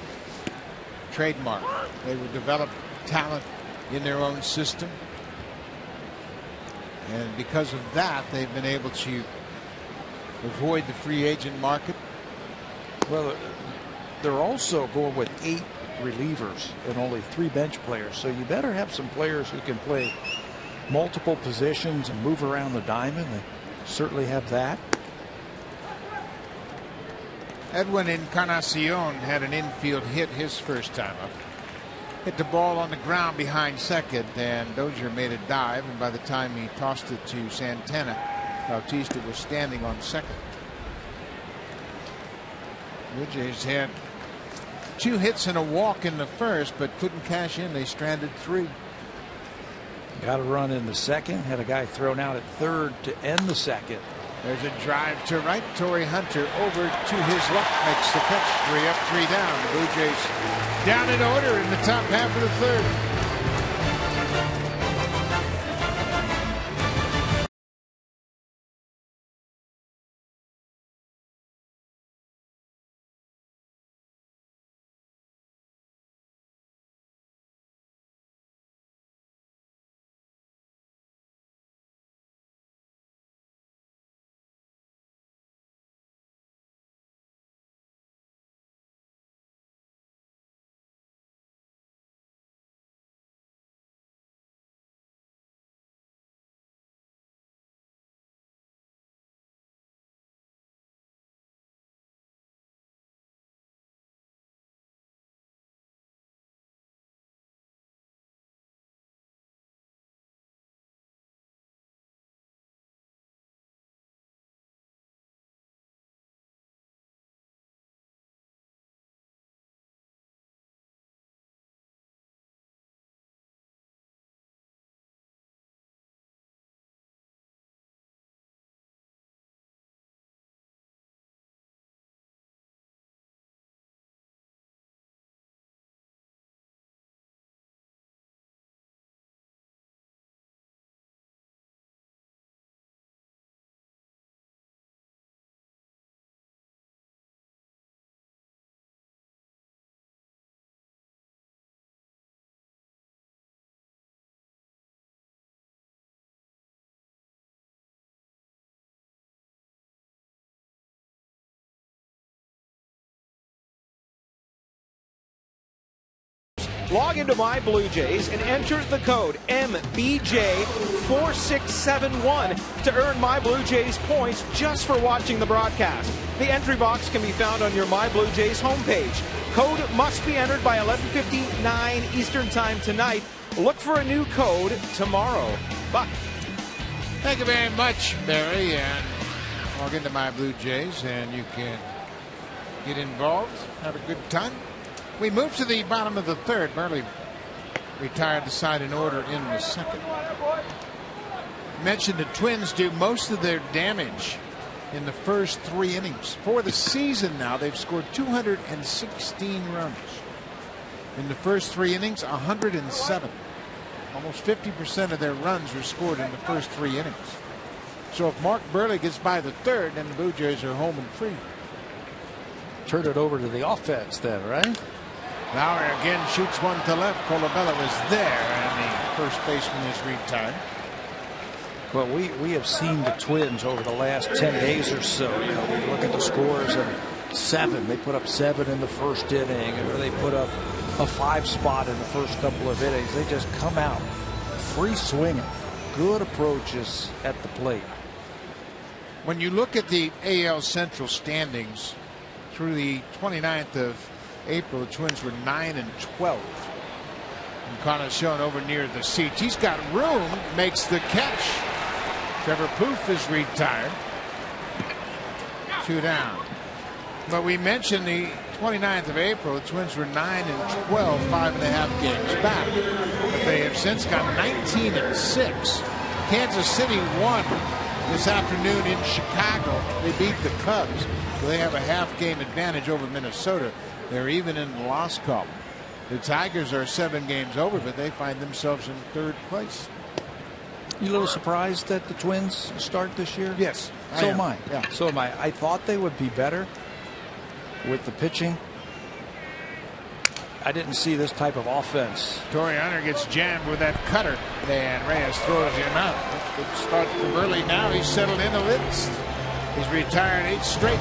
trademark. They would develop talent in their own system, and because of that, they've been able to avoid the free agent market. Well, they're also going with 8 relievers and only 3 bench players, so you better have some players who can play multiple positions and move around the diamond. They certainly have that. Edwin Encarnacion had an infield hit his first time up. Hit the ball on the ground behind second, and Dozier made a dive, and by the time he tossed it to Santana, Bautista was standing on second. Blue Jays had 2 hits and a walk in the first, but couldn't cash in. They stranded 3. Got a run in the second. Had a guy thrown out at third to end the second. There's a drive to right. Torrey Hunter over to his left, makes the catch. 3 up, 3 down. The Blue Jays down in order in the top half of the third. Log into My Blue Jays and enter the code MBJ4671 to earn My Blue Jays points just for watching the broadcast. The entry box can be found on your My Blue Jays homepage. Code must be entered by 11:59 Eastern Time tonight. Look for a new code tomorrow. Buck. Thank you very much, Barry. And log into My Blue Jays and you can get involved, have a good time. We move to the bottom of the third. Burley retired the side in order in the second. Mentioned the Twins do most of their damage in the first 3 innings. For the season now, they've scored 216 runs. In the first 3 innings, 107. Almost 50% of their runs were scored in the first 3 innings. So if Mark Burley gets by the third, then the Blue Jays are home and free. Turn it over to the offense then, right? Lauer again shoots one to left. Colabella is there, and the first baseman is retired. Well, we have seen the Twins over the last 10 days or so. You know, we look at the scores and 7. They put up 7 in the first inning, or they put up a 5 spot in the first couple of innings. They just come out free swinging. Good approaches at the plate. When you look at the AL Central standings through the 29th of April, the Twins were 9-12. And Connor's shown over near the seats. He's got room, makes the catch. Trevor Poof is retired. 2 down. But we mentioned the 29th of April, the Twins were 9-12, 5.5 games back. But they have since got 19-6. Kansas City won this afternoon in Chicago. They beat the Cubs, so they have a half-game advantage over Minnesota. They're even in the loss column. The Tigers are 7 games over, but they find themselves in 3rd place. You a little surprised that the Twins start this year? Yes. So am I. Yeah. So am I. I thought they would be better with the pitching. I didn't see this type of offense. Torrey Hunter gets jammed with that cutter, and Reyes throws him out. Good start for Burley now. He's settled in a little. He's retired 8 straight.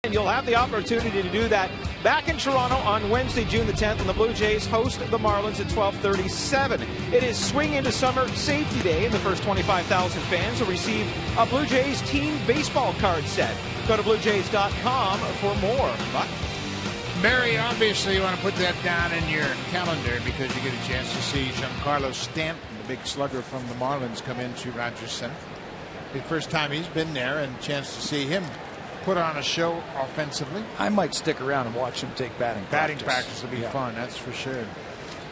And you'll have the opportunity to do that back in Toronto on Wednesday, June the 10th, when the Blue Jays host the Marlins at 12:37. It is Swing into Summer Safety Day, and the first 25,000 fans will receive a Blue Jays team baseball card set. Go to BlueJays.com for more. Buck? Mary, obviously you want to put that down in your calendar because you get a chance to see Giancarlo Stanton, the big slugger from the Marlins, come into Rogers Center. The first time he's been there, and a chance to see him put on a show offensively. I might stick around and watch him take batting practice. Batting practice will be fun, that's for sure.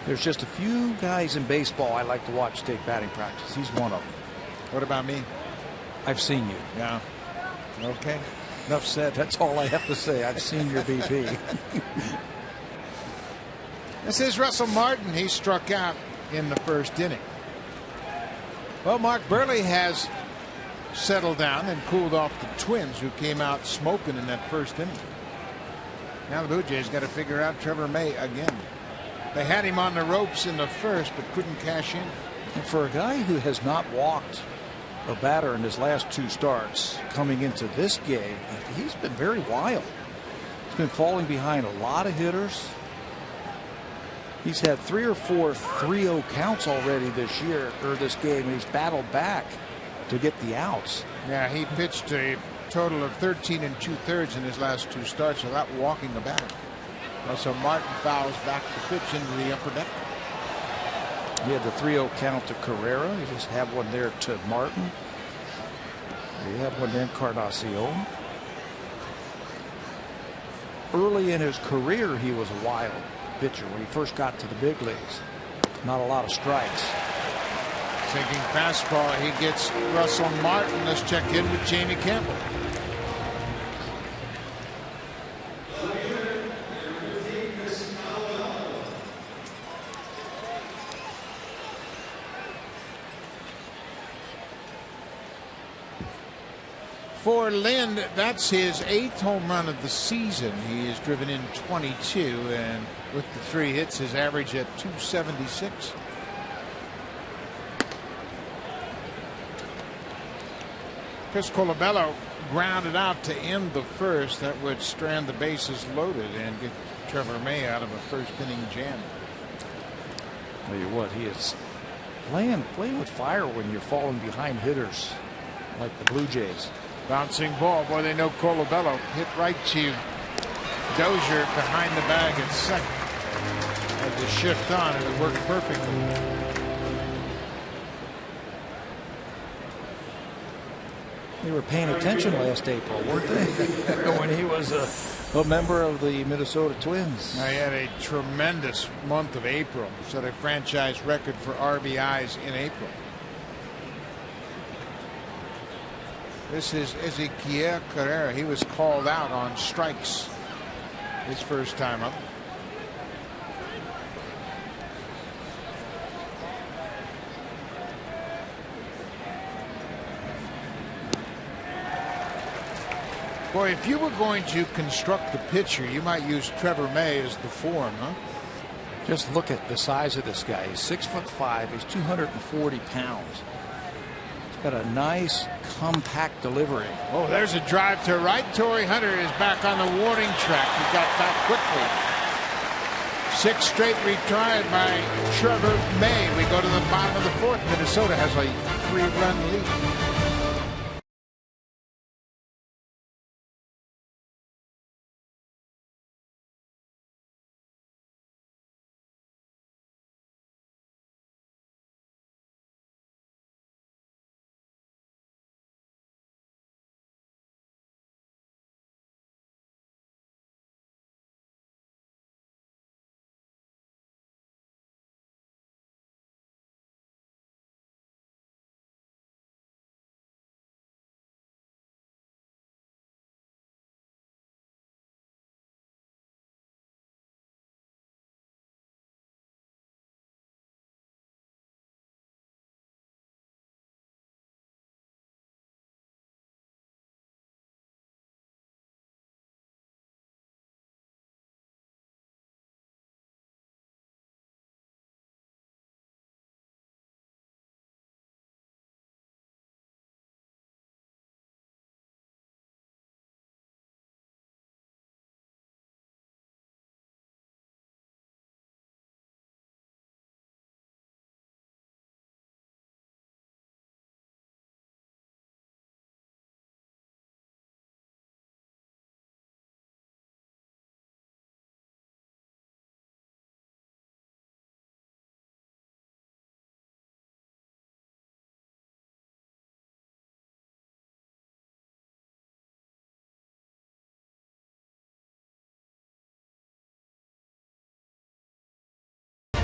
There's just a few guys in baseball I like to watch take batting practice. He's one of them. What about me? I've seen you. Yeah. Okay. Enough said. That's all I have to say. I've seen your BP. This is Russell Martin. He struck out in the first inning. Well, Mark Burley has settled down and cooled off the Twins, who came out smoking in that first inning. Now the Blue Jays got to figure out Trevor May again. They had him on the ropes in the first, but couldn't cash in. And for a guy who has not walked a batter in his last 2 starts, coming into this game, he's been very wild. He's been falling behind a lot of hitters. He's had 3 or 4 3-0 counts already this year, or this game, and he's battled back to get the outs. Yeah, he pitched a total of 13 2/3 in his last 2 starts without walking a batter. So Martin fouls back the pitch into the upper deck. He had the 3-0 count to Carrera. He just had one there to Martin. He had one to Encarnacion. Early in his career, he was a wild pitcher when he first got to the big leagues. Not a lot of strikes. Sinking fastball. He gets Russell Martin. Let's check in with Jamie Campbell. For Lind, that's his 8th home run of the season. He has driven in 22, and with the 3 hits, his average at 276. Chris Colabello grounded out to end the first. That would strand the bases loaded and get Trevor May out of a first inning jam. Tell you what, he is playing with fire when you're falling behind hitters like the Blue Jays. Bouncing ball. Boy, they know Colabello hit right to Dozier behind the bag at second. Had to shift on, and it worked perfectly. They were paying attention last April, weren't they? When he was a member of the Minnesota Twins. He had a tremendous month of April. Set a franchise record for RBIs in April. This is Ezequiel Carrera. He was called out on strikes his first time up. Boy, if you were going to construct the pitcher, you might use Trevor May as the form, huh? Just look at the size of this guy. He's 6'5". He's 240 pounds. Got a nice compact delivery. Oh, there's a drive to right. Torrey Hunter is back on the warning track. He got back quickly. 6 straight retried by Trevor May. We go to the bottom of the 4th. Minnesota has a 3-run lead.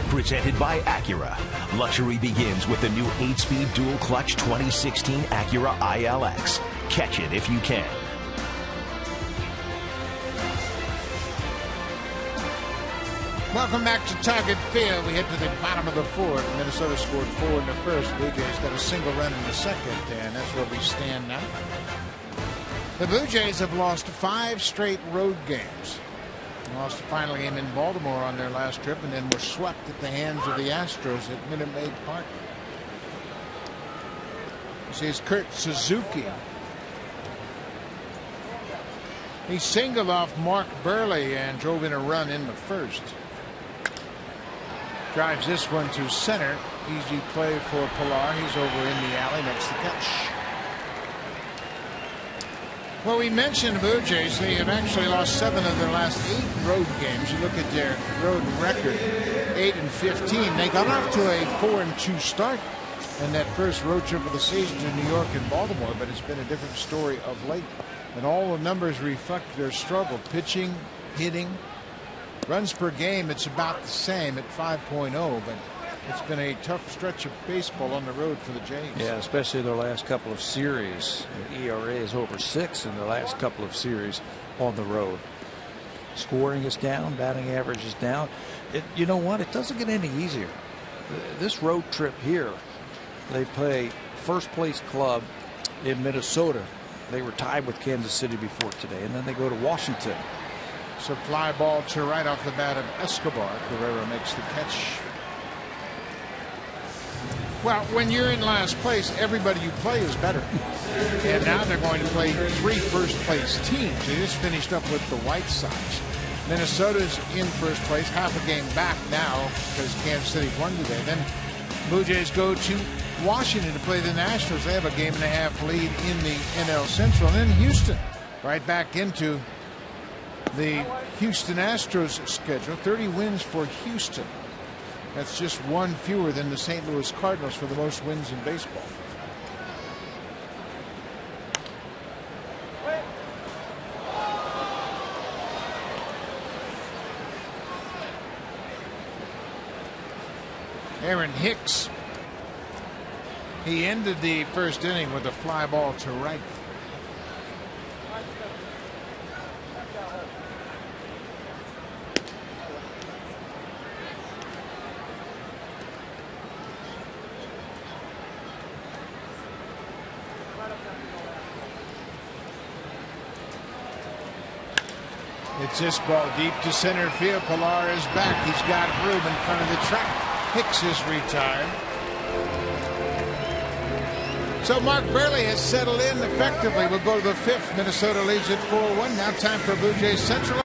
Presented by Acura. Luxury begins with the new 8-speed dual clutch 2016 Acura ILX. Catch it if you can. Welcome back to Target Field. We head to the bottom of the fourth. Minnesota scored 4 in the first. Blue Jays got a single run in the second, and that's where we stand now. The Blue Jays have lost 5 straight road games. Lost the final game in Baltimore on their last trip, and then were swept at the hands of the Astros at Minute Maid Park. This is Kurt Suzuki. He singled off Mark Burley and drove in a run in the first. Drives this one to center. Easy play for Pilar. He's over in the alley next to catch. Well, we mentioned the Blue Jays. They have actually lost 7 of their last 8 road games. You look at their road record, 8-15. They got off to a 4-2 start in that first road trip of the season to New York and Baltimore, but it's been a different story of late. And all the numbers reflect their struggle. Pitching, hitting, runs per game, it's about the same at 5.0, but it's been a tough stretch of baseball on the road for the Jays. Yeah, especially their last couple of series. The ERA is over 6 in the last couple of series on the road. Scoring is down, batting average is down. You know what? It doesn't get any easier. This road trip here, they play first place club in Minnesota. They were tied with Kansas City before today, and then they go to Washington. So fly ball to right off the bat of Escobar. Guerrero makes the catch. Well, when you're in last place, everybody you play is better. And now they're going to play 3 first-place teams. They just finished up with the White Sox. Minnesota's in first place, half a game back now because Kansas City won today. Then Blue Jays go to Washington to play the Nationals. They have a game-and-a-half lead in the NL Central. And then Houston, right back into the Houston Astros schedule. 30 wins for Houston. That's just 1 fewer than the St. Louis Cardinals for the most wins in baseball. Aaron Hicks. He ended the first inning with a fly ball to right. It's this ball deep to center field. Pilar is back. He's got room in front of the track. Hicks is retired. So Mark Burley has settled in effectively. We'll go to the 5th. Minnesota leads at 4-1. Now time for Blue Jays Central.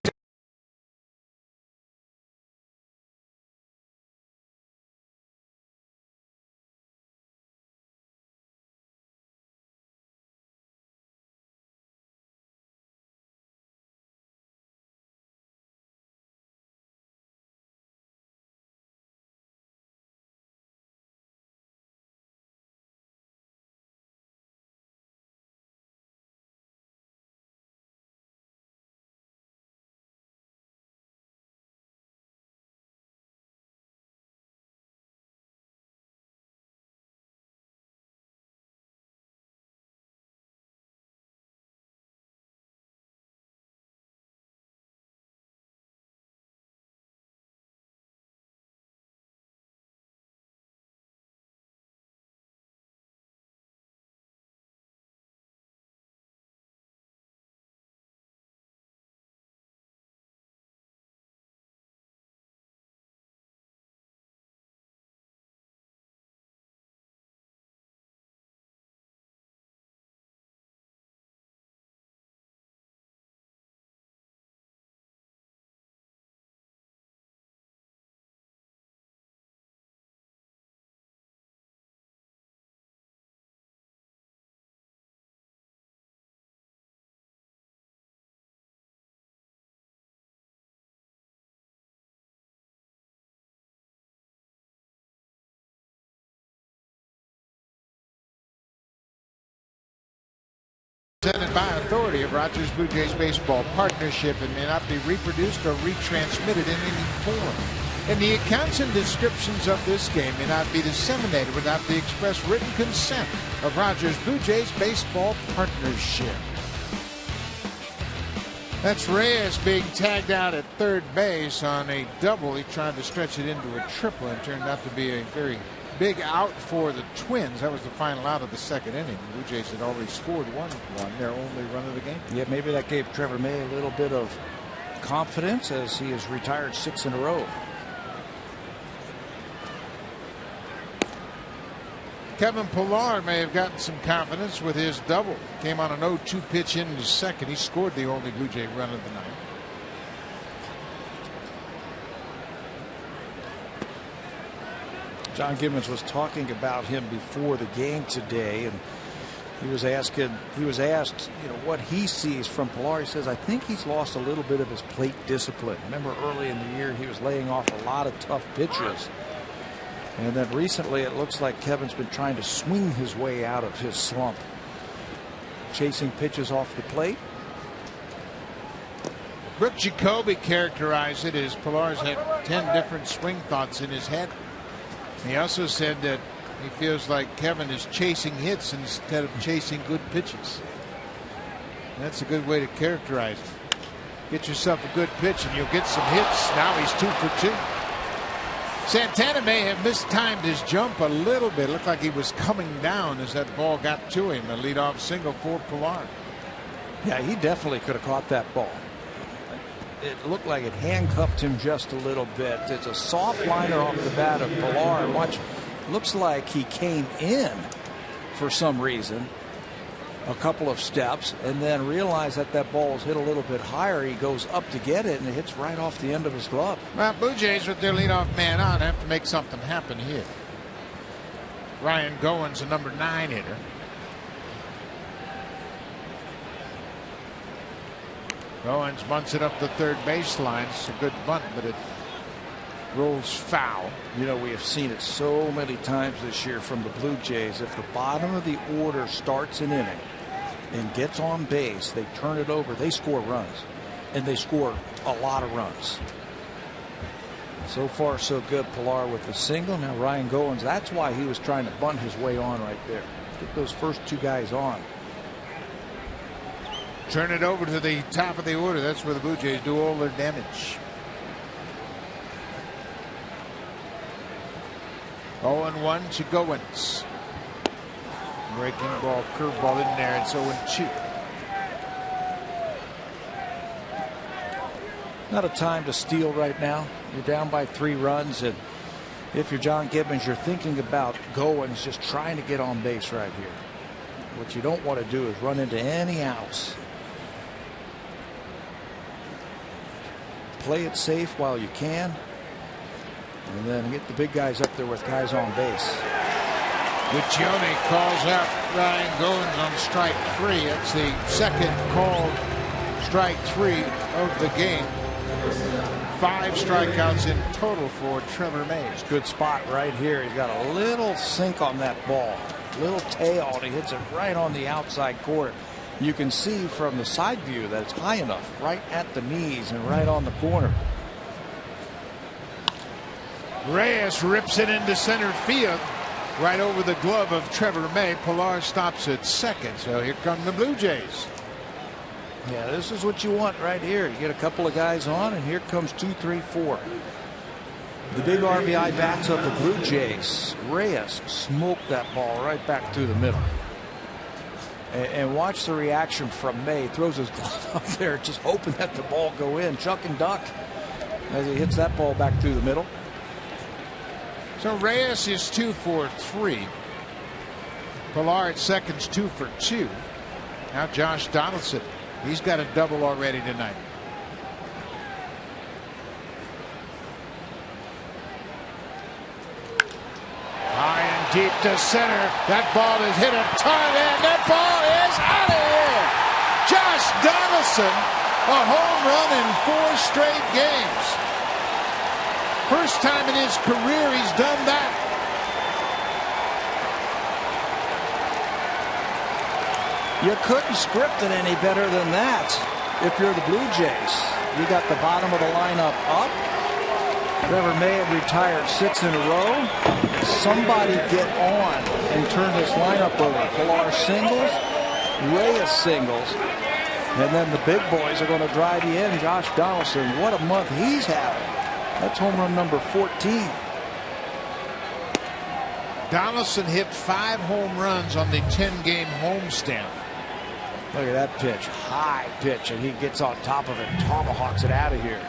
Presented by authority of Rogers Blue Jays Baseball Partnership and may not be reproduced or retransmitted in any form. And the accounts and descriptions of this game may not be disseminated without the express written consent of Rogers Blue Jays Baseball Partnership. That's Reyes being tagged out at third base on a double. He tried to stretch it into a triple and turned out to be a very big out for the Twins. That was the final out of the second inning. The Blue Jays had already scored 1-1, their only run of the game. Yeah, maybe that gave Trevor May a little bit of confidence as he has retired 6 in a row. Kevin Pillar may have gotten some confidence with his double. Came on an 0-2 pitch into second. He scored the only Blue Jay run of the night. John Gibbons was talking about him before the game today, and he was asked, what he sees from Pillar. He says, I think he's lost a little bit of his plate discipline. Remember early in the year he was laying off a lot of tough pitches. And then recently it looks like Kevin's been trying to swing his way out of his slump. Chasing pitches off the plate. Brooke Jacoby characterized it as Pillar's had 10 different swing thoughts in his head. He also said that he feels like Kevin is chasing hits instead of chasing good pitches. That's a good way to characterize it. Get yourself a good pitch and you'll get some hits. Now he's 2 for 2. Santana may have mistimed his jump a little bit. It looked like he was coming down as that ball got to him. A leadoff single for Pillar. Yeah, he definitely could have caught that ball. It looked like it handcuffed him just a little bit. It's a soft liner off the bat of Pillar. And watch, looks like he came in for some reason a couple of steps and then realized that that ball was hit a little bit higher. He goes up to get it and it hits right off the end of his glove. Well, Blue Jays with their leadoff man on have to make something happen here. Ryan Goins, a number 9 hitter. Goins bunts it up the third baseline. It's a good bunt, but it rolls foul. You know, we have seen it so many times this year from the Blue Jays. If the bottom of the order starts an inning and gets on base, they turn it over, they score runs, and they score a lot of runs. So far so good. Pillar with the single. Now Ryan Goins, that's why he was trying to bunt his way on right there. Get those first 2 guys on. Turn it over to the top of the order. That's where the Blue Jays do all their damage. 0-1 to Goins. Breaking ball, curveball in there. It's 0-2. Not a time to steal right now. You're down by 3 runs, and if you're John Gibbons, you're thinking about Goins just trying to get on base right here. What you don't want to do is run into any outs. Play it safe while you can, and then get the big guys up there with guys on base. Guccione calls out Ryan Goins on strike 3. That's the second called strike 3 of the game. 5 strikeouts in total for Trevor May. Good spot right here. He's got a little sink on that ball, little tail, and he hits it right on the outside corner. You can see from the side view that it's high enough, right at the knees and right on the corner. Reyes rips it into center field, right over the glove of Trevor May. Pillar stops at second, so here come the Blue Jays. Yeah, this is what you want right here. You get a couple of guys on, and here comes 2, 3, 4. The big RBI bats of the Blue Jays. Reyes smoked that ball right back through the middle. And watch the reaction from May. Throws his glove up there, just hoping that the ball go in. Chuck and duck as he hits that ball back through the middle. So Reyes is 2 for 3. Pillar at second's 2 for 2. Now Josh Donaldson. He's got a double already tonight. High and deep to center. That ball is hit a ton, and that ball is out of here. Josh Donaldson, a home run in 4 straight games. First time in his career he's done that. You couldn't script it any better than that if you're the Blue Jays. You got the bottom of the lineup up. Trevor May had retired 6 in a row. Somebody get on and turn this lineup over. Pillar singles, Reyes singles, And then the big boys are going to drive you in. Josh Donaldson, what a month he's having. That's home run number 14. Donaldson hit 5 home runs on the 10-game homestand. Look at that pitch. High pitch, and he gets on top of it. Tomahawks it out of here.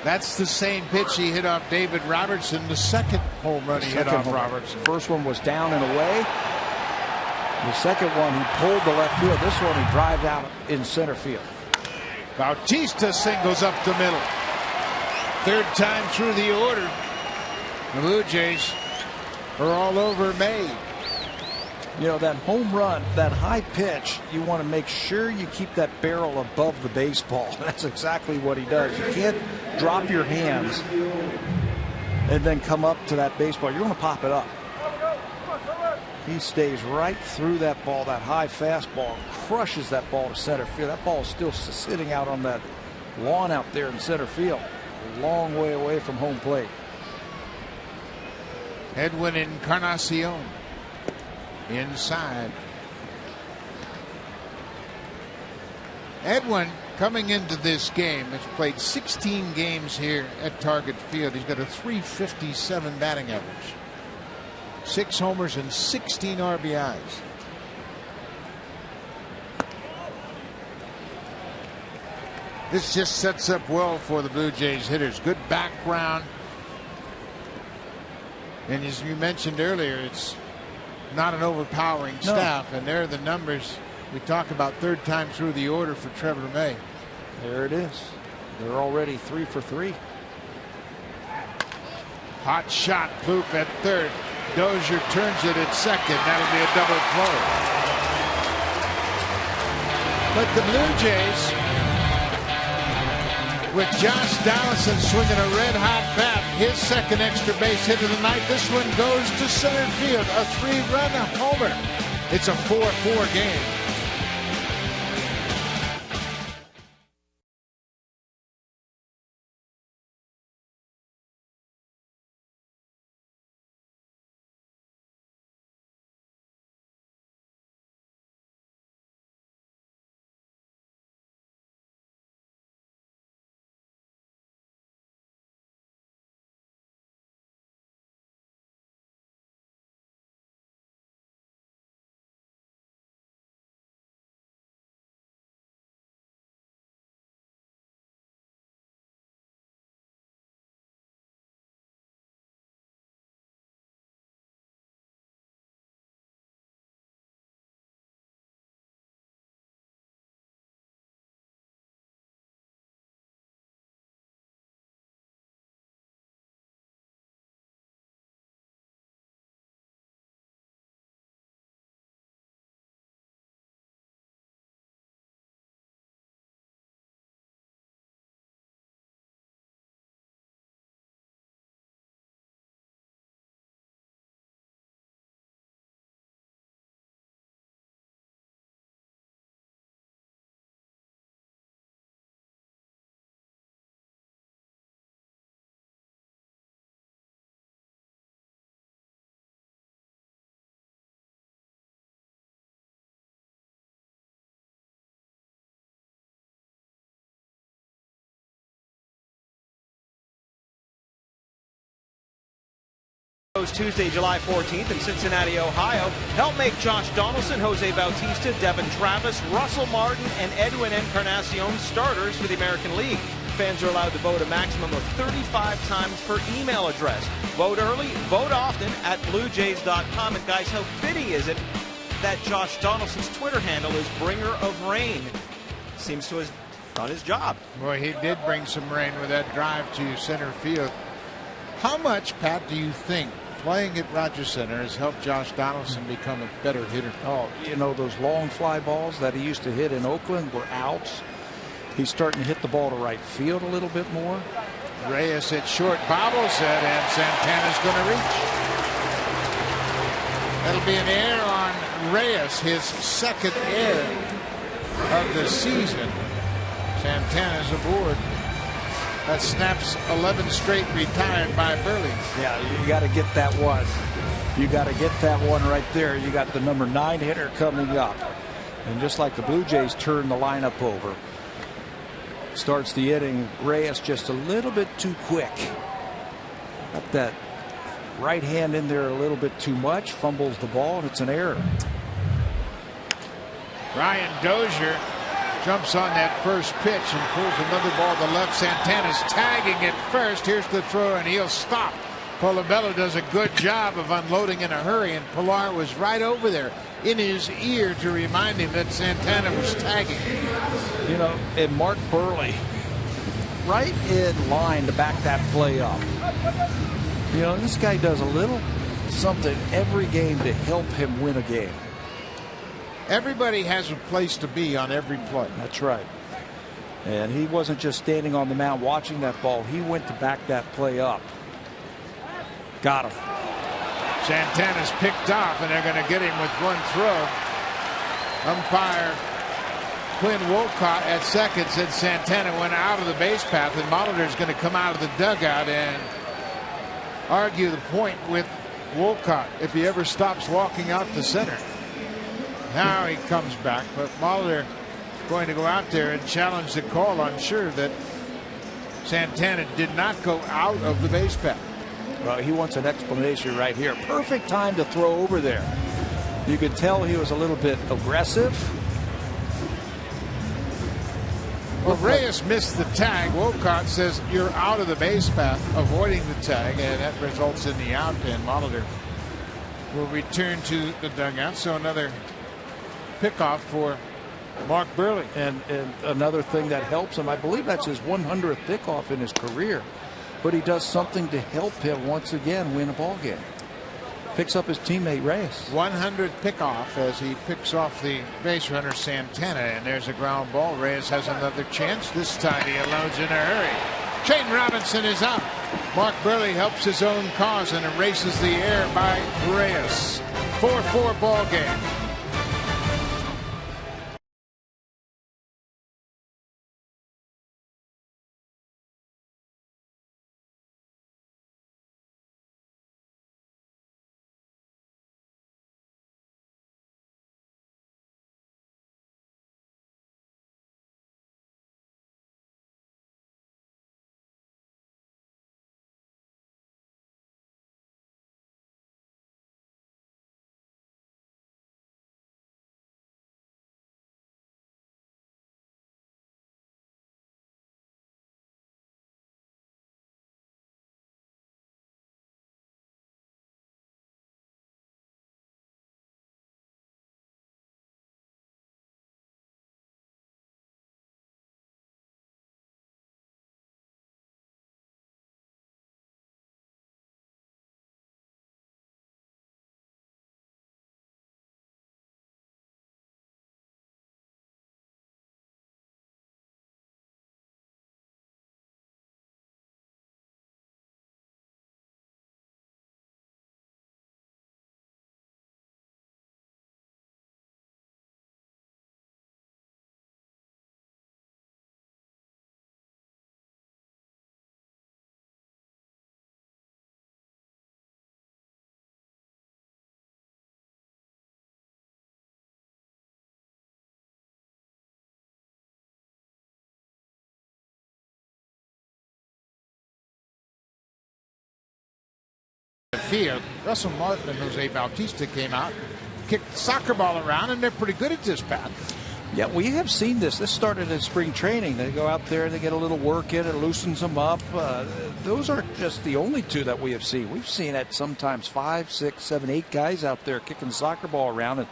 That's the same pitch he hit off David Robertson, the second home run he hit off Robertson. First one was down and away. The second one, he pulled the left field. This one, he drives out in center field. Bautista singles up the middle. Third time through the order. The Blue Jays are all over May. You know, that home run, that high pitch, you want to make sure you keep that barrel above the baseball. That's exactly what he does. You can't drop your hands and then come up to that baseball. You're going to pop it up. He stays right through that ball, that high fastball, crushes that ball to center field. That ball is still sitting out on that lawn out there in center field, a long way away from home plate. Edwin Encarnacion inside. Edwin, coming into this game, has played 16 games here at Target Field. He's got a .357 batting average, 6 homers and 16 RBIs. This just sets up well for the Blue Jays hitters. Good background. And as you mentioned earlier, it's not an overpowering staff. And there are the numbers. We talk about third time through the order for Trevor May. There it is. They're already 3 for 3. Hot shot, Plouffe at third. Dozier turns it at second. That'll be a double play. But the Blue Jays, with Josh Donaldson swinging a red-hot bat, his second extra base hit of the night. This one goes to center field, a 3-run homer. It's a 4-4 game. Tuesday, July 14th in Cincinnati, Ohio. Help make Josh Donaldson, Jose Bautista, Devin Travis, Russell Martin, and Edwin Encarnacion starters for the American League. Fans are allowed to vote a maximum of 35 times per email address. Vote early, vote often at BlueJays.com. And guys, how fitting is it that Josh Donaldson's Twitter handle is Bringer of Rain? Seems to have done his job. Boy, he did bring some rain with that drive to center field. How much, Pat, do you think playing at Rogers Center has helped Josh Donaldson become a better hitter? Oh, you know, those long fly balls that he used to hit in Oakland were outs. He's starting to hit the ball to right field a little bit more. Reyes at short, bobbles it, and Santana's going to reach. That'll be an error on Reyes, his second error of the season. Santana's aboard. That snaps 11 straight retired by Burley. Yeah, you got to get that one. You got to get that one right there. You got the number 9 hitter coming up. And just like the Blue Jays turned the lineup over, starts the inning. Reyes just a little bit too quick. Got that right hand in there a little bit too much. Fumbles the ball, and it's an error. Ryan Dozier jumps on that first pitch and pulls another ball to left. Santana's tagging it first. Here's the throw, and he'll stop. Colabello does a good job of unloading in a hurry, and Pilar was right over there in his ear to remind him that Santana was tagging. You know, and Mark Burley right in line to back that play up. You know, this guy does a little something every game to help him win a game. Everybody has a place to be on every play. That's right. And he wasn't just standing on the mound watching that ball. He went to back that play up. Got him. Santana's picked off, and they're going to get him with one throw. Umpire Quinn Wolcott at second said Santana went out of the base path, and Molitor's going to come out of the dugout and argue the point with Wolcott if he ever stops walking out to center. Now he comes back, but Molitor is going to go out there and challenge the call, unsure that Santana did not go out of the base path. Well, he wants an explanation right here. Perfect time to throw over there. You could tell he was a little bit aggressive. Well, Reyes missed the tag. Wolcott says you're out of the base path, avoiding the tag, and that results in the out, and Molitor will return to the dugout. So another pickoff for Mark Burley. And another thing that helps him, I believe that's his 100th pickoff in his career. But he does something to help him once again win a ball game. Picks up his teammate Reyes. 100th pickoff as he picks off the base runner Santana, and there's a ground ball. Reyes has another chance. This time he allows in a hurry. Shane Robinson is out. Mark Burley helps his own cause and erases the error by Reyes. 4-4 ball game. Field. Russell Martin and Jose Bautista came out, kicked the soccer ball around, and they're pretty good at this, Pat. Yeah, we have seen this. This started in spring training. They go out there, they get a little work in, it loosens them up. Those aren't just the only two that we have seen. We've seen it sometimes 5, 6, 7, 8 guys out there kicking the soccer ball around, and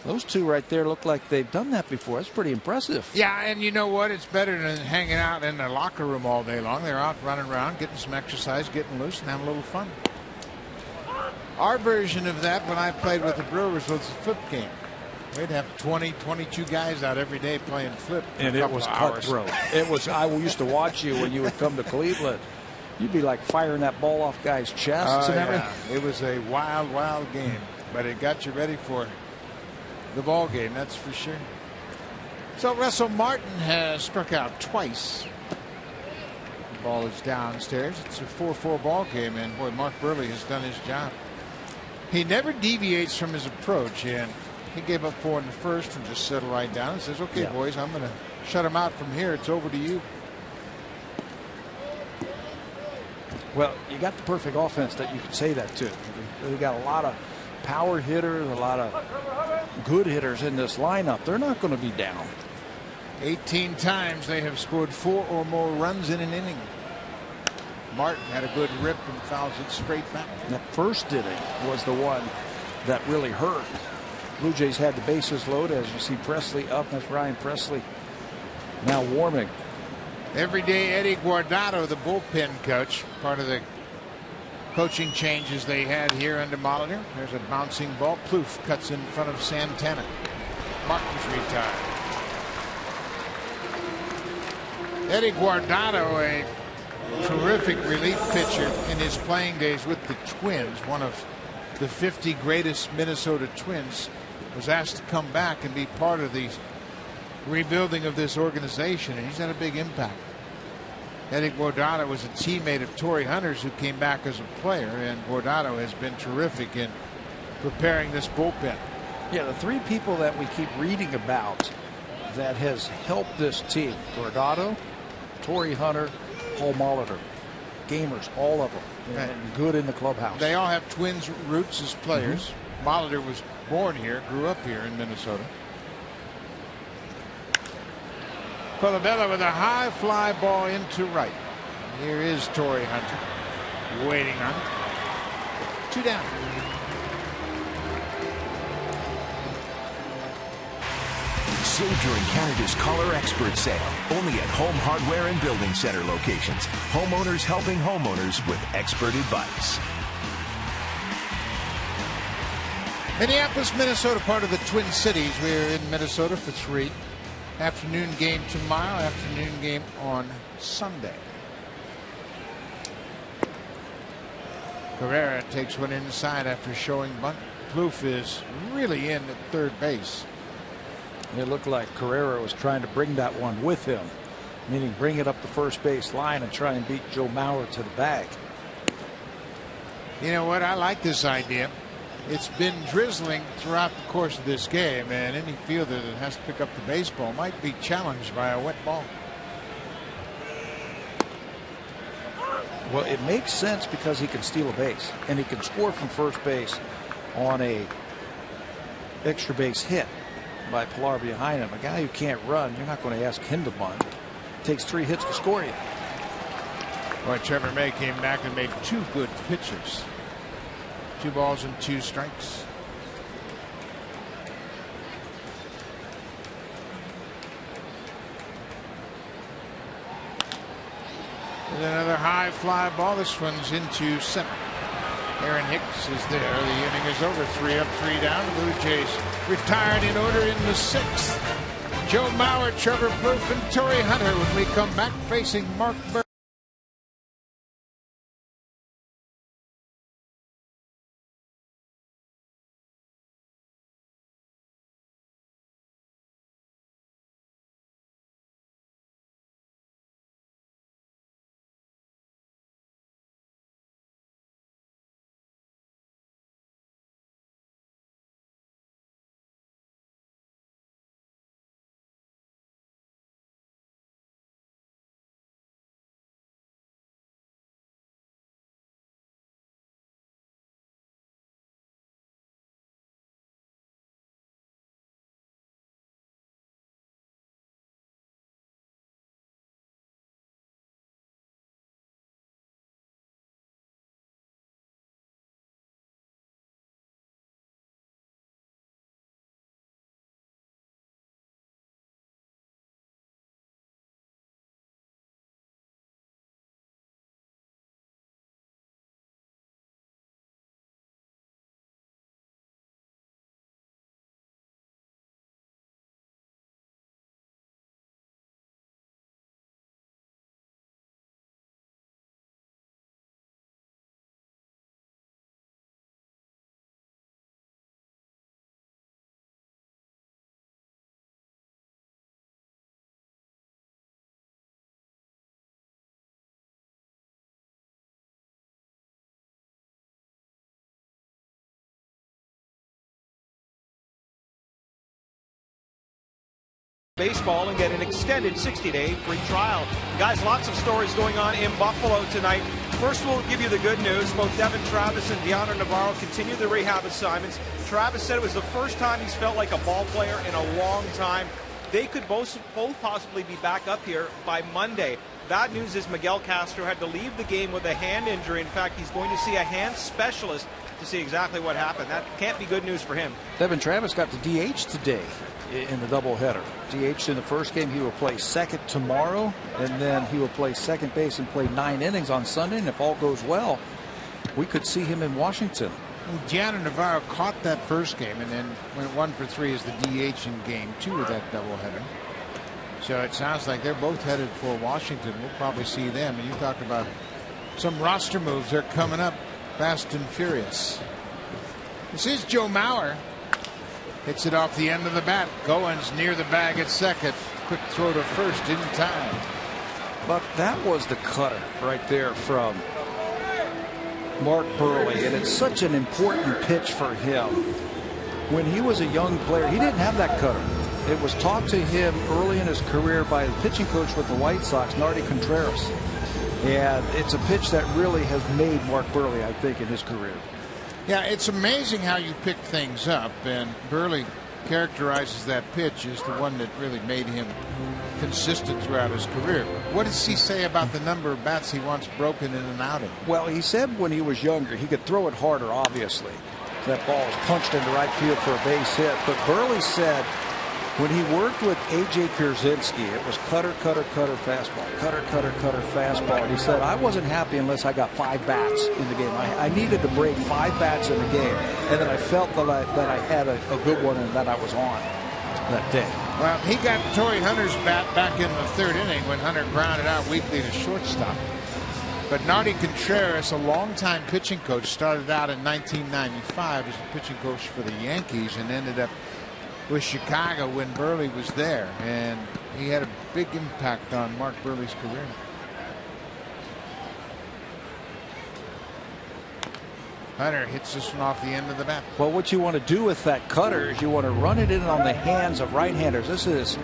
those two right there look like they've done that before. That's pretty impressive. Yeah, and you know what? It's better than hanging out in the locker room all day long. They're out running around, getting some exercise, getting loose, and having a little fun. Our version of that when I played with the Brewers was a flip game. We'd have 20, 22 guys out every day playing flip. And it was cutthroat. It was. I used to watch you when you would come to Cleveland. You'd be like firing that ball off guys' chests and everything. Yeah. It was a wild, wild game, but it got you ready for the ball game, that's for sure. So Russell Martin has struck out twice. The ball is downstairs. It's a 4-4 ball game, and boy, Mark Burley has done his job. He never deviates from his approach, and he gave up 4 in the first and just settled right down and says, okay, boys, I'm going to shut them out from here. It's over to you. Well, you got the perfect offense that you could say that to. They got a lot of power hitters, a lot of good hitters in this lineup. They're not going to be down. 18 times they have scored 4 or more runs in an inning. Martin had a good rip and fouls it straight back. That first inning was the one that really hurt. Blue Jays had the bases loaded. As you see Presley up. That's Ryan Presley now warming. Every day, Eddie Guardado, the bullpen coach, part of the coaching changes they had here under Molitor. There's a bouncing ball. Plouffe cuts in front of Santana. Martin's retired. Eddie Guardado, a terrific relief pitcher in his playing days with the Twins, one of the 50 greatest Minnesota Twins, was asked to come back and be part of the rebuilding of this organization, and he's had a big impact. Eddie Guardado was a teammate of Torrey Hunter's, who came back as a player, and Guardado has been terrific in preparing this bullpen. Yeah, the 3 people that we keep reading about that has helped this team: Guardado, Torrey Hunter, Paul Molitor. Gamers, all of them, and good in the clubhouse. They all have Twins roots as players. Molitor was born here, grew up here in Minnesota. Colabella with a high fly ball into right. Here is Torrey Hunter waiting on it. 2 down. Save during Canada's Color Expert Sale. Only at Home Hardware and Building Center locations. Homeowners helping homeowners with expert advice. Minneapolis, Minnesota, part of the Twin Cities. We're in Minnesota for 3. Afternoon game tomorrow, afternoon game on Sunday. Carrera takes one inside after showing bunt. Plouffe is really in at third base. It looked like Carrera was trying to bring that one with him, meaning bring it up the first base line and try and beat Joe Mauer to the bag. You know what? I like this idea. It's been drizzling throughout the course of this game, and any fielder that has to pick up the baseball might be challenged by a wet ball. Well, it makes sense because he can steal a base, and he can score from first base on a extra base hit by Pilar behind him. A guy who can't run, you're not going to ask him to bunt. It takes 3 hits to score you. Boy, Trevor May came back and made 2 good pitches. 2 balls and 2 strikes. And another high fly ball. This one's into center. Aaron Hicks is there. The inning is over. 3 up, 3 down. The Blue Jays retired in order in the 6th. Joe Mauer, Trevor Plouffe, and Torrey Hunter when we come back facing Mark Burke. Baseball and get an extended 60-day free trial. Guys, lots of stories going on in Buffalo tonight. First, we'll give you the good news. Both Devin Travis and Deanna Navarro continue the rehab assignments. Travis said it was the first time he's felt like a ball player in a long time. They could both possibly be back up here by Monday. Bad news is Miguel Castro had to leave the game with a hand injury. In fact, he's going to see a hand specialist to see exactly what happened. That can't be good news for him. Devin Travis got the DH today in the doubleheader. DH in the first game. He will play second tomorrow, and then he will play second base and play 9 innings on Sunday. And if all goes well, we could see him in Washington. Gianna Navarro caught that first game and then went 1 for 3 as the DH in game 2 of that doubleheader. So it sounds like they're both headed for Washington. We'll probably see them. And you talked about some roster moves. They're coming up fast and furious. This is Joe Mauer. Hits it off the end of the bat. Goins near the bag at second. Quick throw to first in time. But that was the cutter right there from Mark Burley, and it's such an important pitch for him. When he was a young player, he didn't have that cutter. It was taught to him early in his career by the pitching coach with the White Sox, Nardi Contreras. And it's a pitch that really has made Mark Burley, I think, in his career. Yeah, it's amazing how you pick things up, and Burley characterizes that pitch as the one that really made him consistent throughout his career. What does he say about the number of bats he wants broken in an outing? Well, he said when he was younger, he could throw it harder, obviously. That ball was punched into right field for a base hit. But Burley said when he worked with A.J. Pierzynski, it was cutter, cutter, cutter, fastball, cutter, cutter, cutter, fastball. And he said, I wasn't happy unless I got 5 bats in the game. I needed to break 5 bats in the game, and then I felt that I had a good one and that I was on that day. Well, he got Torrey Hunter's bat back in the 3rd inning when Hunter grounded out weakly to shortstop. But Nardi Contreras, a longtime pitching coach, started out in 1995 as a pitching coach for the Yankees and ended up with Chicago when Burley was there. And he had a big impact on Mark Burley's career. Hunter hits this one off the end of the bat. Well, what you want to do with that cutter is you want to run it in on the hands of right-handers. This is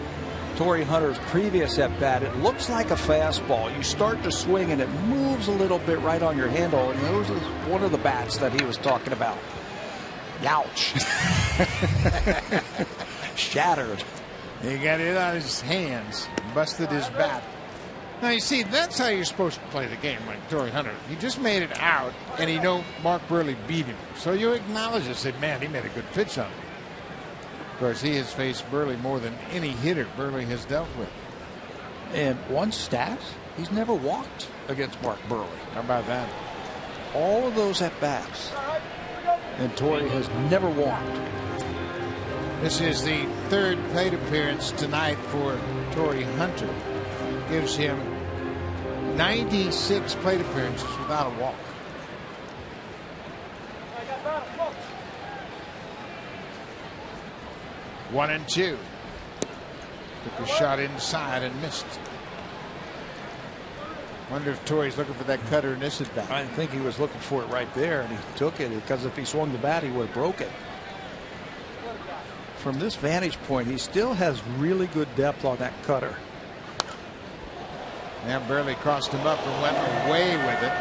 Torrey Hunter's previous at-bat. It looks like a fastball. You start to swing and it moves a little bit right on your handle, and those is one of the bats that he was talking about. Youch. Shattered. He got it on his hands, busted his bat. Now, you see, that's how you're supposed to play the game, like Torrey Hunter. He just made it out, and you know Mark Burley beat him. So you acknowledge it, say, man, he made a good pitch on him. Of course, he has faced Burley more than any hitter Burley has dealt with. And one stat, he's never walked against Mark Burley. How about that? All of those at-bats, and Torrey has never walked. This is the 3rd plate appearance tonight for Torrey Hunter. Gives him 96 plate appearances without a walk. One and 2. Took a shot inside and missed. Wonder if Torrey's looking for that cutter in this at bat. I think he was looking for it right there, and he took it, because if he swung the bat, he would have broke it. From this vantage point, he still has really good depth on that cutter. Now Burley crossed him up and went away with it.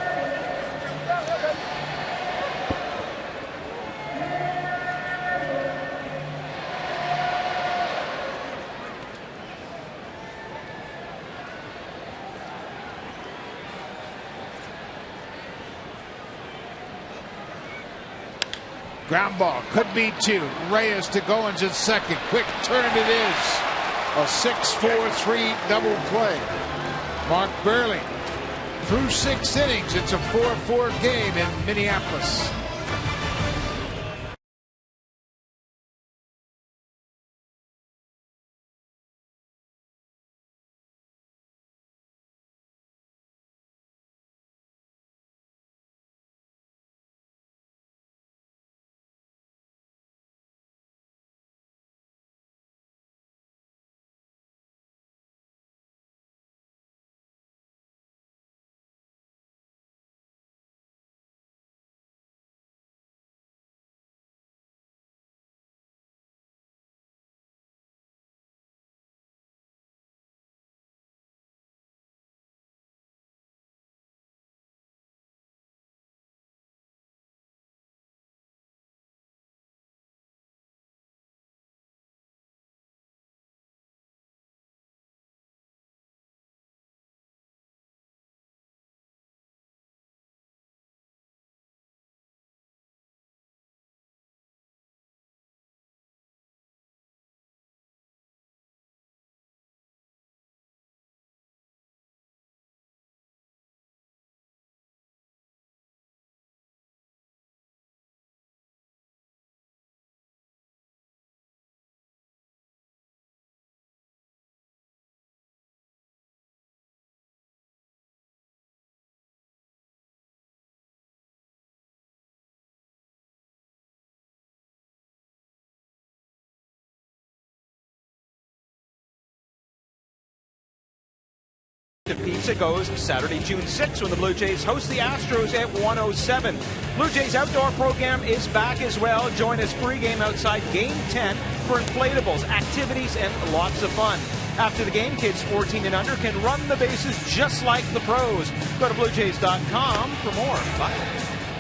Ground ball, could be 2. Reyes to Goins at second. Quick turn it is. A 6-4-3 double play. Mark Burley through 6 innings. It's a 4-4 game in Minneapolis. Pizza goes Saturday, June 6th when the Blue Jays host the Astros at 1:07. Blue Jays outdoor program is back as well. Join us pregame outside Game 10 for inflatables, activities, and lots of fun. After the game, kids 14 and under can run the bases just like the pros. Go to BlueJays.com for more. Bye.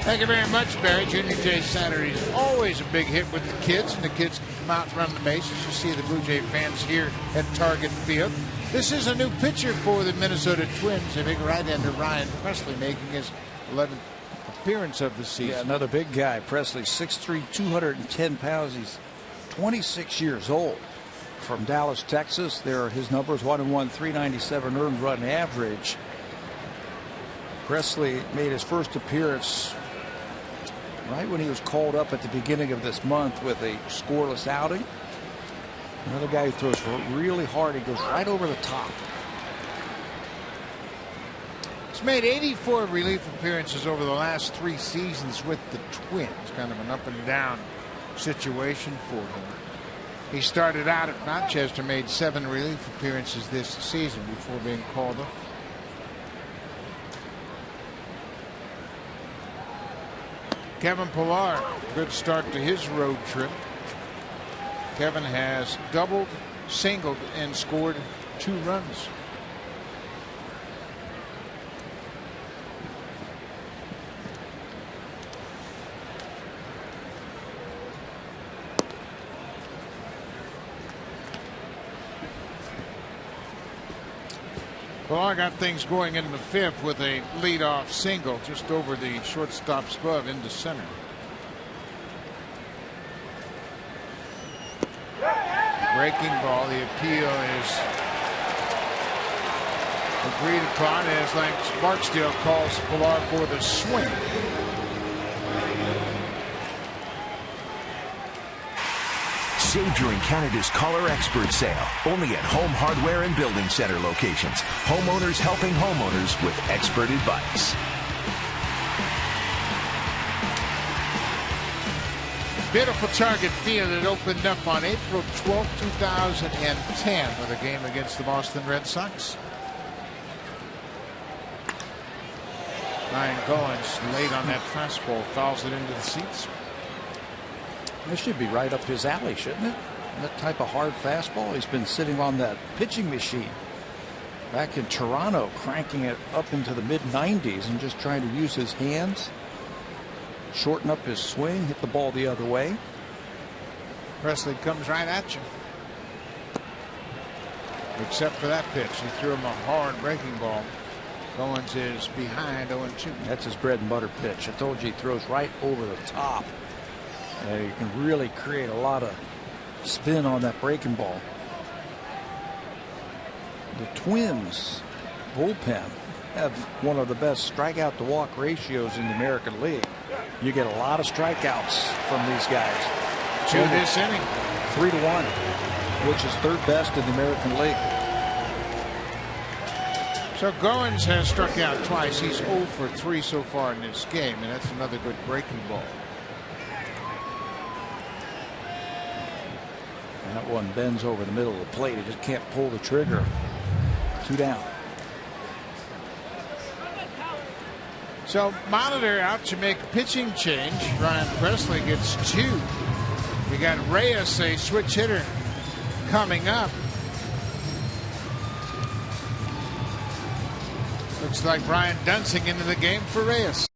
Thank you very much, Barry. Junior Jay Saturday is always a big hit with the kids, and the kids can come out and run the bases. You see the Blue Jay fans here at Target Field. This is a new pitcher for the Minnesota Twins, a big right-hander, Ryan Presley, making his 11th appearance of the season. Yeah, another big guy. Presley, 6'3", 210 pounds. He's 26 years old. From Dallas, Texas. There are his numbers: 1-1, 397 earned run average. Presley made his first appearance right when he was called up at the beginning of this month with a scoreless outing. Another guy who throws really hard. He goes right over the top. He's made 84 relief appearances over the last 3 seasons with the Twins. Kind of an up and down situation for him. He started out at Rochester, made 7 relief appearances this season before being called up. Kevin Pillar, good start to his road trip. Kevin has doubled, singled, and scored 2 runs. Pillar got things going in the 5th with a leadoff single just over the shortstop's glove into center. Breaking ball. The appeal is agreed upon as Lance Barksdale calls Pillar for the swing. Save during Canada's Color Expert Sale. Only at Home Hardware and Building Center locations. Homeowners helping homeowners with expert advice. Beautiful Target Field. It opened up on April 12, 2010 with a game against the Boston Red Sox. Ryan Goins late on that fastball, fouls it into the seats. This should be right up his alley, shouldn't it? That type of hard fastball. He's been sitting on that pitching machine back in Toronto, cranking it up into the mid-90s and just trying to use his hands, shorten up his swing, hit the ball the other way. Presley comes right at you. Except for that pitch. He threw him a hard breaking ball. Goins is behind 0-2. That's his bread and butter pitch. I told you he throws right over the top. You can really create a lot of spin on that breaking ball. The Twins bullpen have one of the best strikeout to walk ratios in the American League. You get a lot of strikeouts from these guys. 2 this inning. 3-1, which is 3rd best in the American League. So Goins has struck out twice. He's 0 for 3 so far in this game, and that's another good breaking ball. That one bends over the middle of the plate. He just can't pull the trigger. 2 down. So Molitor out to make a pitching change. Ryan Presley gets 2. We got Reyes, a switch hitter, coming up. Looks like Brian Dunsing into the game for Reyes.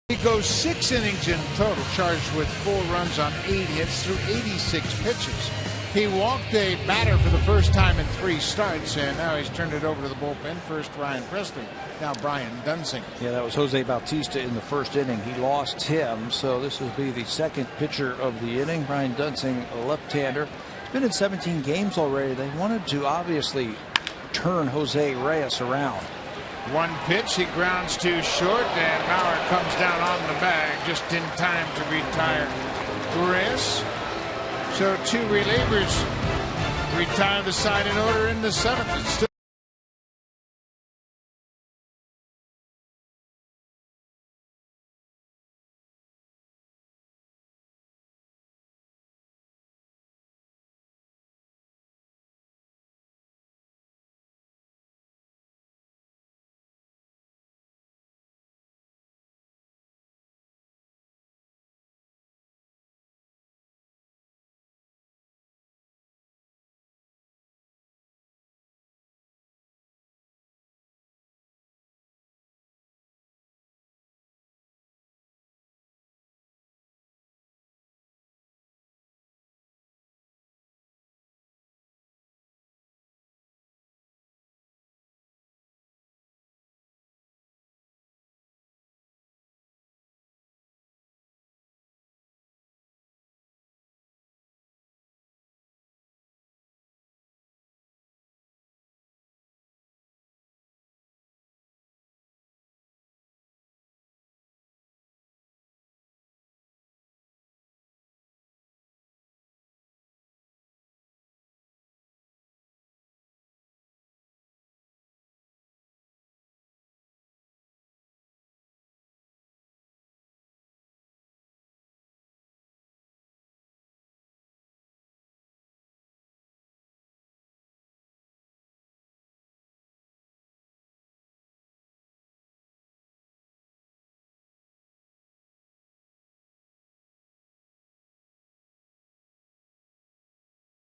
He goes 6 innings in total, charged with 4 runs on 8 hits through 86 pitches. He walked a batter for the first time in 3 starts, and now he's turned it over to the bullpen. First Ryan Preston, now Brian Dunsing. Yeah, that was Jose Bautista in the first inning. He lost him, so this will be the second pitcher of the inning. Brian Dunsing, a left-hander. He's been in 17 games already. They wanted to obviously turn Jose Reyes around. 1 pitch, he grounds too short, and Bauer comes down on the bag just in time to retire Reyes. So 2 relievers retire the side in order in the 7th. It's still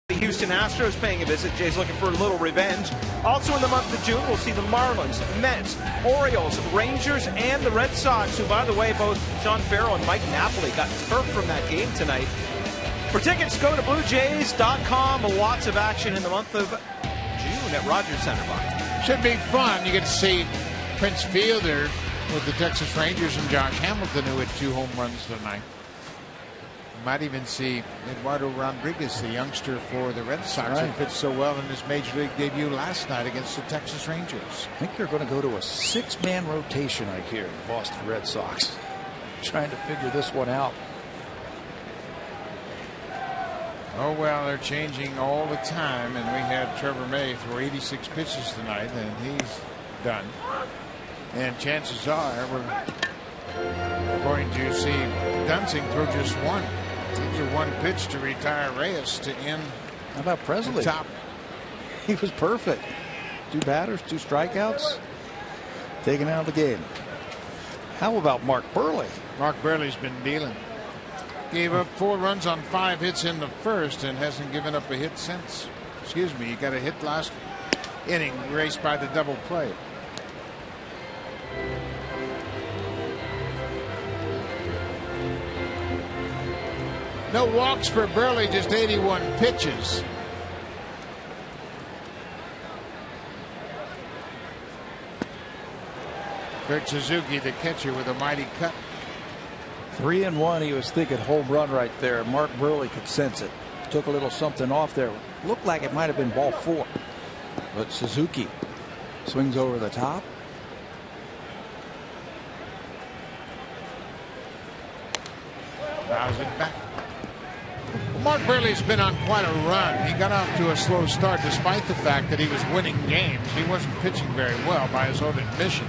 The Houston Astros paying a visit. Jay's looking for a little revenge. Also in the month of June, we'll see the Marlins, Mets, Orioles, Rangers, and the Red Sox, who, by the way, both Sean Farrell and Mike Napoli got turf from that game tonight. For tickets, go to BlueJays.com. Lots of action in the month of June at Rogers Center. should be fun. You get to see Prince Fielder with the Texas Rangers and Josh Hamilton, who had 2 home runs tonight. Might even see Eduardo Rodriguez, the youngster for the Red Sox, who pitched so well in his major league debut last night against the Texas Rangers. I think they're going to go to a 6-man rotation, I hear, the Boston Red Sox. Trying to figure this one out. Oh, well, they're changing all the time, and we had Trevor May throw 86 pitches tonight, and he's done. And chances are we're going to see Dunsing throw just 1. After 1 pitch to retire Reyes to end. How about Presley? Top. He was perfect. 2 batters, 2 strikeouts, taken out of the game. How about Mark Burley? Mark Burley's been dealing. Gave up 4 runs on 5 hits in the first and hasn't given up a hit since. Excuse me, he got a hit last inning, raced by the double play. No walks for Burley, just 81 pitches. Kurt Suzuki, the catcher, with a mighty cut. 3-1. He was thinking home run right there. Mark Burley could sense it. Took a little something off there. Looked like it might have been ball 4. But Suzuki swings over the top. Fouls it back. Mark Burley's been on quite a run. He got off to a slow start despite the fact that he was winning games. He wasn't pitching very well by his own admission.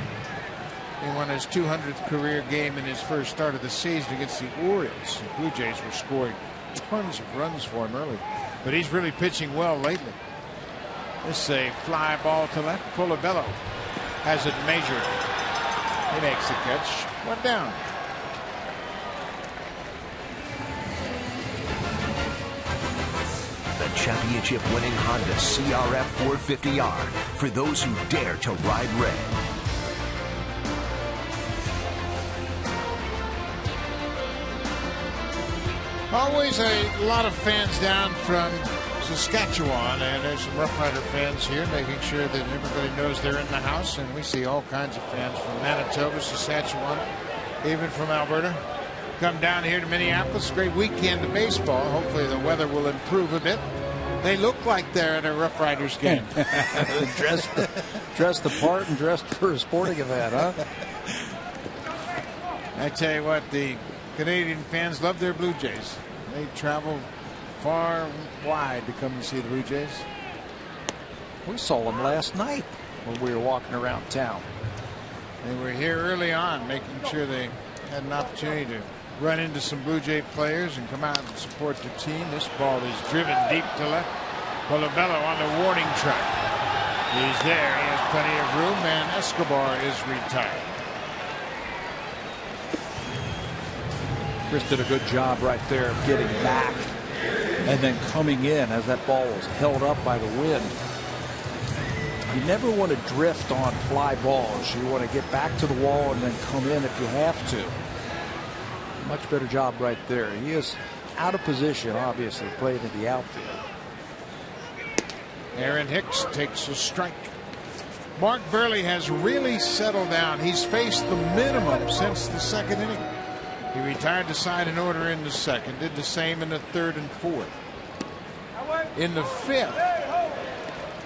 He won his 200th career game in his first start of the season against the Orioles. The Blue Jays were scoring tons of runs for him early, but he's really pitching well lately. This is a fly ball to left. Polabello has it measured. He makes the catch. 1 down. The championship-winning Honda CRF 450R for those who dare to ride red. Always a lot of fans down from Saskatchewan, and there's some Rough Rider fans here, making sure that everybody knows they're in the house. And we see all kinds of fans from Manitoba, Saskatchewan, even from Alberta, come down here to Minneapolis. Great weekend of baseball. Hopefully the weather will improve a bit. They look like they're at a Rough Riders game. dressed the part and dressed for a sporting event, huh? I tell you what, the Canadian fans love their Blue Jays. They travel far and wide to come and see the Blue Jays. We saw them last night when we were walking around town. They were here early on, making sure they had an opportunity to run into some Blue Jay players and come out and support the team. This ball is driven deep to left. Colabello on the warning track. He's there. He has plenty of room, and Escobar is retired. Chris did a good job right there of getting back and then coming in as that ball was held up by the wind. You never want to drift on fly balls. You want to get back to the wall and then come in if you have to. Much better job right there. He is out of position, obviously, playing in the outfield. Aaron Hicks takes a strike. Mark Burley has really settled down. He's faced the minimum since the second inning. He retired to side an order in the second, did the same in the third and fourth. In the fifth,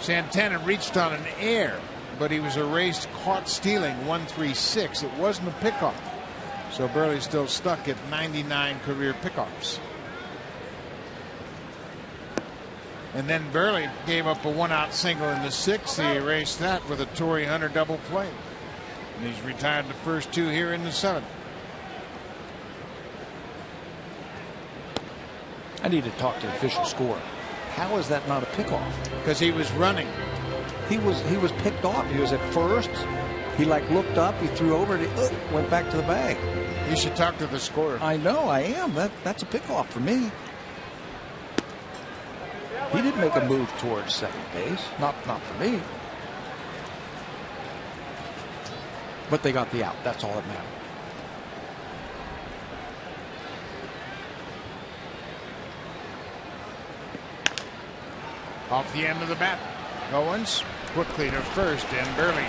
Santana reached on an air, but he was erased, caught stealing 1-3-6. It wasn't a pickoff. So Burley's still stuck at 99 career pickoffs. And then Burley gave up a one-out single in the sixth. He erased that with a Torrey Hunter double play. And he's retired the first two here in the seventh. I need to talk to the official scorer. How is that not a pickoff? Because he was running. He was picked off. He was at first. He looked up. He threw over. And he went back to the bag. You should talk to the scorer. I know. I am. That's a pickoff for me. He didn't make a move towards second base. Not for me. But they got the out. That's all that matters. Off the end of the bat, Owens quickly to first, and Burley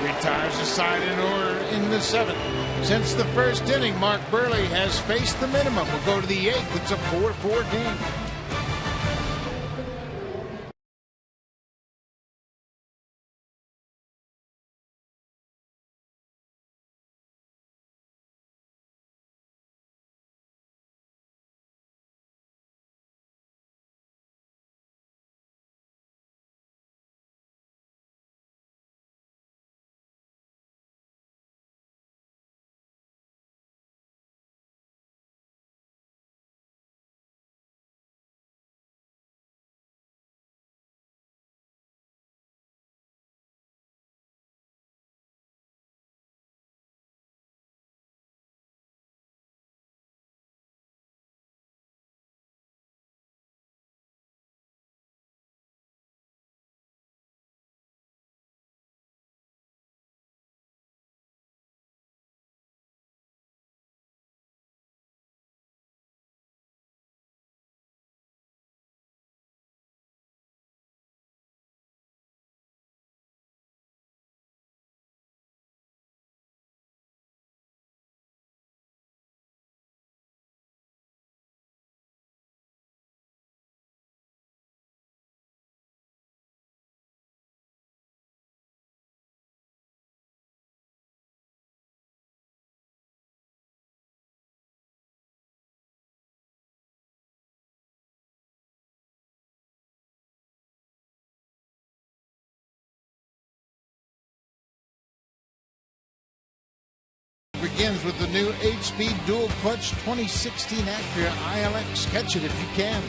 retires to side in order in the seventh. Since the first inning, Mark Burley has faced the minimum. We'll go to the eighth. It's a 4-4 game. Begins with the new 8-speed dual clutch 2016 Acura ILX. Catch it if you can.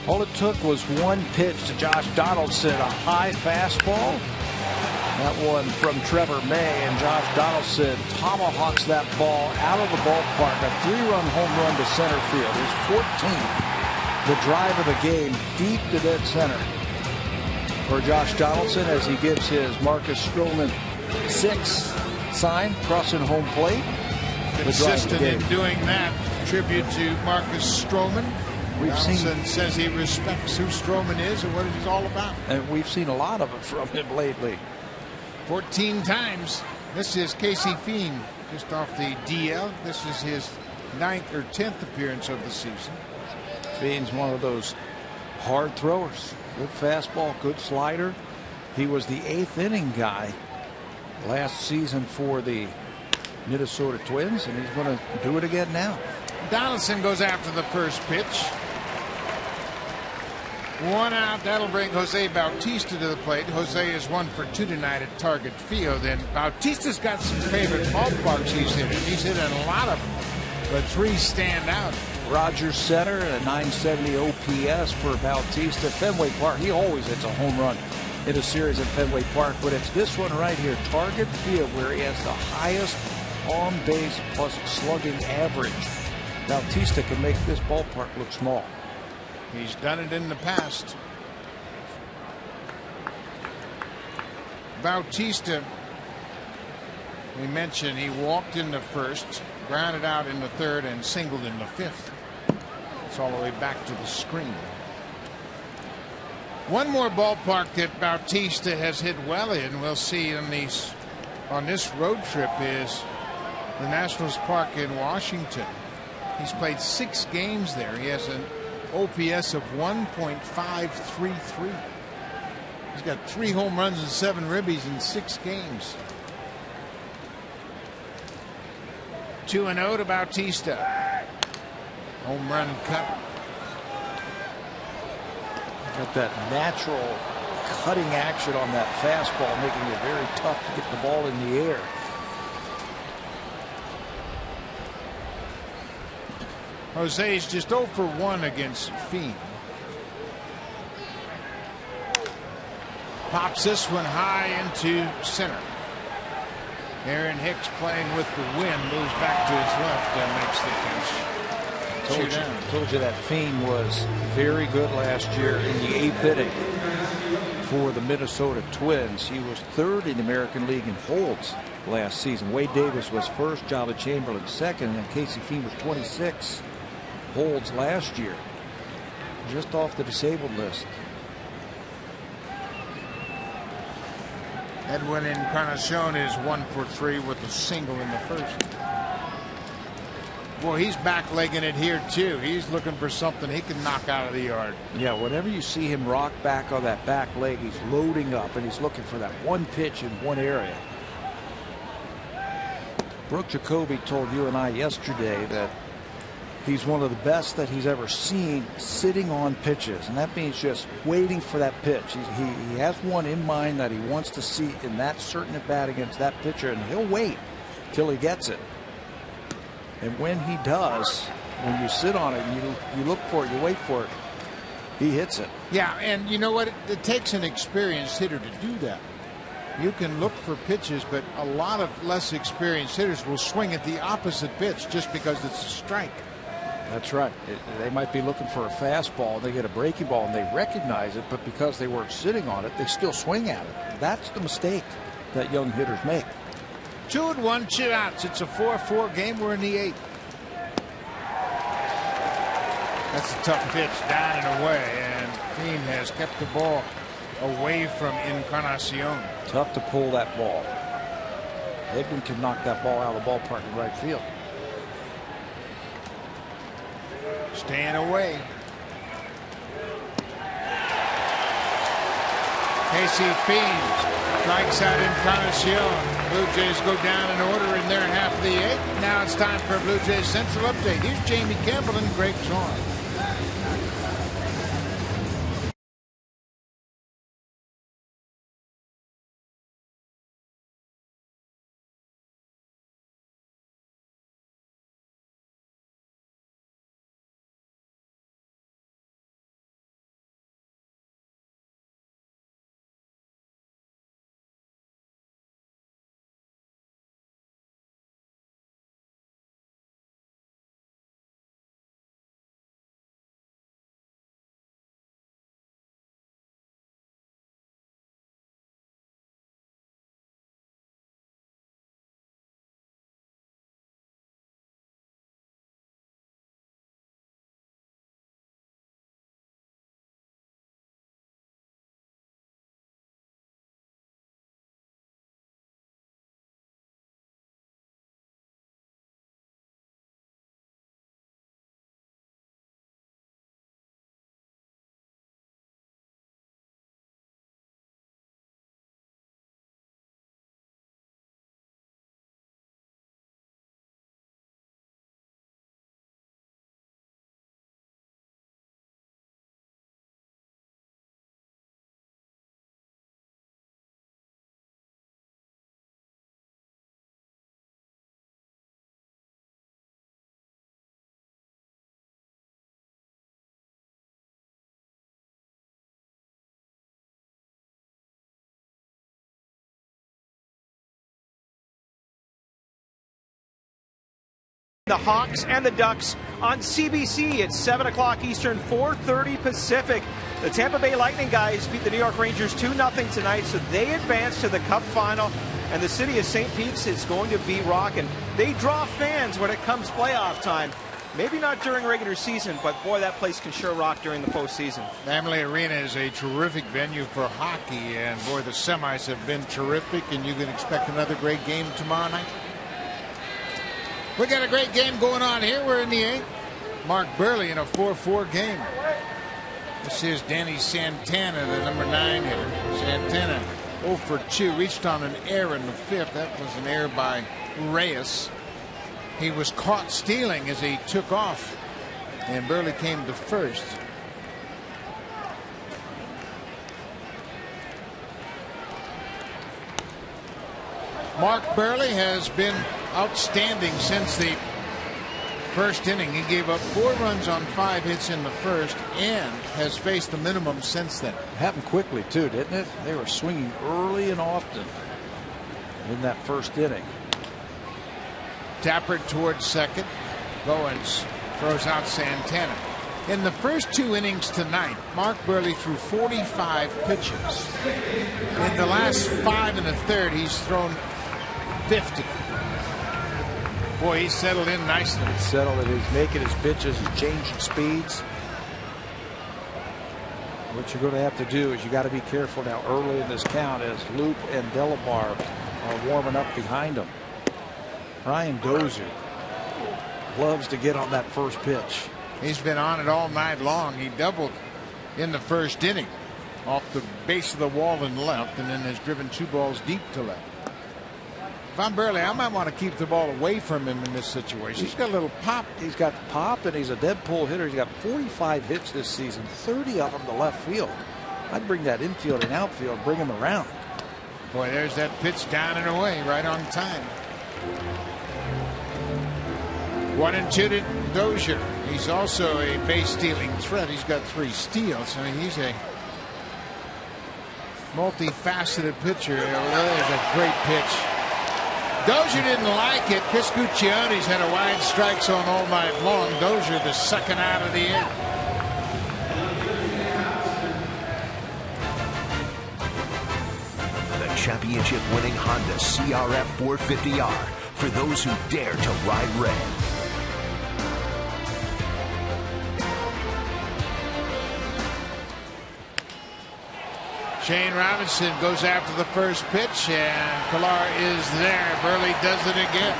All it took was one pitch to Josh Donaldson, a high fastball. That one from Trevor May, and Josh Donaldson tomahawks that ball out of the ballpark. A 3-run home run to center field. His 14th. The drive of the game deep to dead center for Josh Donaldson as he gives his Marcus Stroman 6 sign crossing home plate. Consistent in doing that tribute to Marcus Stroman. Donaldson says he respects who Stroman is and what he's all about. And we've seen a lot of it from him lately. 14 times. This is Casey Fiend just off the DL. This is his 9th or 10th appearance of the season. Fiend's one of those hard throwers. Good fastball, good slider. He was the 8th inning guy last season for the Minnesota Twins, and he's going to do it again now. Donaldson goes after the first pitch. 1 out. That'll bring Jose Bautista to the plate. Jose is 1 for 2 tonight at Target Field, and Bautista's got some favorite ballparks he's hit in. He's hit in a lot of them, but 3 stand out. Rogers Center, a 970 OPS for Bautista. Fenway Park, he always hits a home run in a series at Fenway Park, but it's this one right here, Target Field, where he has the highest on base plus slugging average. Bautista can make this ballpark look small. He's done it in the past. Bautista, we mentioned he walked in the first, grounded out in the third, and singled in the 5th. It's all the way back to the screen. One more ballpark that Bautista has hit well in, we'll see on this road trip, is the Nationals Park in Washington. He's played 6 games there. He has an OPS of 1.533. He's got 3 home runs and 7 ribbies in 6 games. 2-0 to Bautista. Home run cut. Got that natural cutting action on that fastball, making it very tough to get the ball in the air. Jose's just 0 for 1 against Fiend. Pops this one high into center. Aaron Hicks playing with the wind, moves back to his left and makes the catch. Told you that Fiend was very good last year in the 8th inning for the Minnesota Twins. He was 3rd in the American League in holds last season. Wade Davis was 1st, Java Chamberlain 2nd, and Casey Fiend was 26 holds last year, just off the disabled list. Edwin Encarnacion is 1 for 3 with a single in the first. Boy, he's back-legging it here too. He's looking for something he can knock out of the yard. Yeah, whenever you see him rock back on that back leg, he's loading up and he's looking for that one pitch in one area. Brooke Jacoby told you and I yesterday that he's one of the best that he's ever seen sitting on pitches, and that means just waiting for that pitch. He has one in mind that he wants to see in that certain at bat against that pitcher, and he'll wait till he gets it. And when he does, when you sit on it and you look for it, you wait for it, he hits it. Yeah, and you know what? It takes an experienced hitter to do that. You can look for pitches, but a lot of less experienced hitters will swing at the opposite pitch just because it's a strike. That's right. They might be looking for a fastball. They get a breaking ball and they recognize it, but because they weren't sitting on it, they still swing at it. That's the mistake that young hitters make. 2-1, 2 outs. It's a 4-4 game. We're in the 8th. That's a tough pitch, down and away, and Fiend has kept the ball away from Encarnacion. Tough to pull that ball. Edwin can knock that ball out of the ballpark in right field. Staying away. Casey Fiend strikes out Encarnacion. Blue Jays go down in order in their half of the 8th. Now it's time for a Blue Jays Central Update. Here's Jamie Campbell and Greg Zorn. The Hawks and the Ducks on CBC at 7 o'clock Eastern, 4:30 Pacific. The Tampa Bay Lightning guys beat the New York Rangers 2-0 tonight, so they advance to the Cup final. And the city of St. Pete's is going to be rocking. They draw fans when it comes playoff time. Maybe not during regular season, but boy, that place can sure rock during the postseason. Amalie Arena is a terrific venue for hockey, and boy, the semis have been terrific, and you can expect another great game tomorrow night. We got a great game going on here. We're in the 8th. Mark Burley in a 4-4 game. This is Danny Santana, the number 9 hitter. Santana 0 for 2, reached on an error in the 5th. That was an error by Reyes. He was caught stealing as he took off, and Burley came to first. Mark Burley has been outstanding since the first inning. He gave up 4 runs on 5 hits in the first and has faced the minimum since then. Happened quickly too, didn't it? They were swinging early and often in that first inning. Tapper towards second. Bowens throws out Santana. In the first 2 innings tonight, Mark Burley threw 45 pitches. In the last 5 1/3, he's thrown 50. Boy, he's settled in nicely. He's settled in. He's making his pitches. He's changing speeds. What you're going to have to do is you got to be careful now early in this count as Luke and Delabar are warming up behind him. Ryan Dozier loves to get on that first pitch. He's been on it all night long. He doubled in the first inning off the base of the wall and left, and then has driven 2 balls deep to left. If I'm Burley, I might want to keep the ball away from him in this situation. He's got a little pop. He's got pop, and he's a dead pull hitter. He's got 45 hits this season, 30 of them to left field. I'd bring that infield and outfield, bring him around. Boy, there's that pitch down and away right on time. 1-2 to Dozier. He's also a base stealing threat. He's got 3 steals. I mean, he's a multifaceted pitcher. There's a great pitch. Dozier didn't like it. Chris Guccione's had a wide strike zone all night long. Dozier the second out of the 8th. The championship-winning Honda CRF 450R for those who dare to ride red. Shane Robinson goes after the first pitch, and Pilar is there. Burley does it again.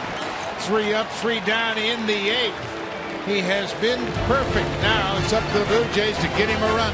3 up, 3 down in the 8th. He has been perfect. Now it's up to the Blue Jays to get him a run.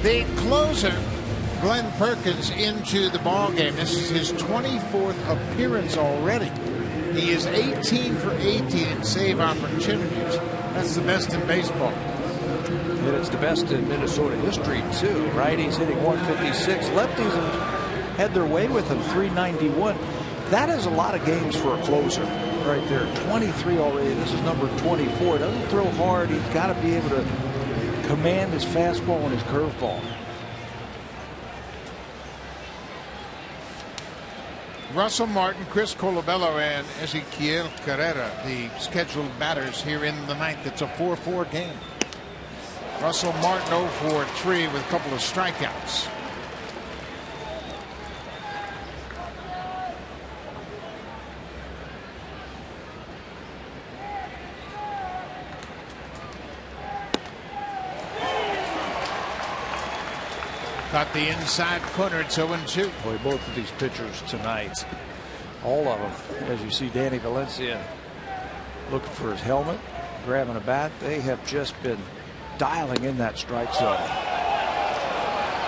The closer Glenn Perkins into the ball game. This is his 24th appearance already. He is 18 for 18 in save opportunities. That's the best in baseball. And it's the best in Minnesota history, too. Righties hitting 156. Lefties have had their way with him, 391. That is a lot of games for a closer right there. 23 already. This is number 24. Doesn't throw hard. He's got to be able to command his fastball and his curveball. Russell Martin, Chris Colabello, and Ezequiel Carrera, the scheduled batters here in the ninth. It's a 4-4 game. Russell Martin 0 for 3 with a couple of strikeouts. Got the inside corner. It's 0-2. Boy, both of these pitchers tonight, all of them, as you see Danny Valencia looking for his helmet, grabbing a bat, they have just been dialing in that strike zone.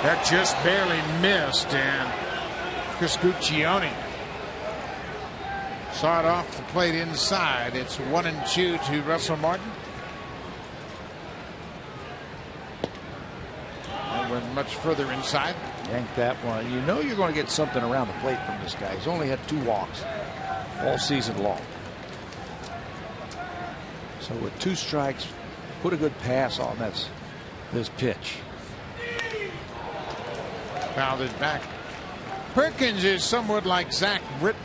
That just barely missed, and Chris Guccione saw it off the plate inside. It's 1-2 to Russell Martin. Went much further inside. Yanked that one. You know you're going to get something around the plate from this guy. He's only had 2 walks all season long. So with 2 strikes, put a good pass on this pitch. Fouled it back. Perkins is somewhat like Zach Britton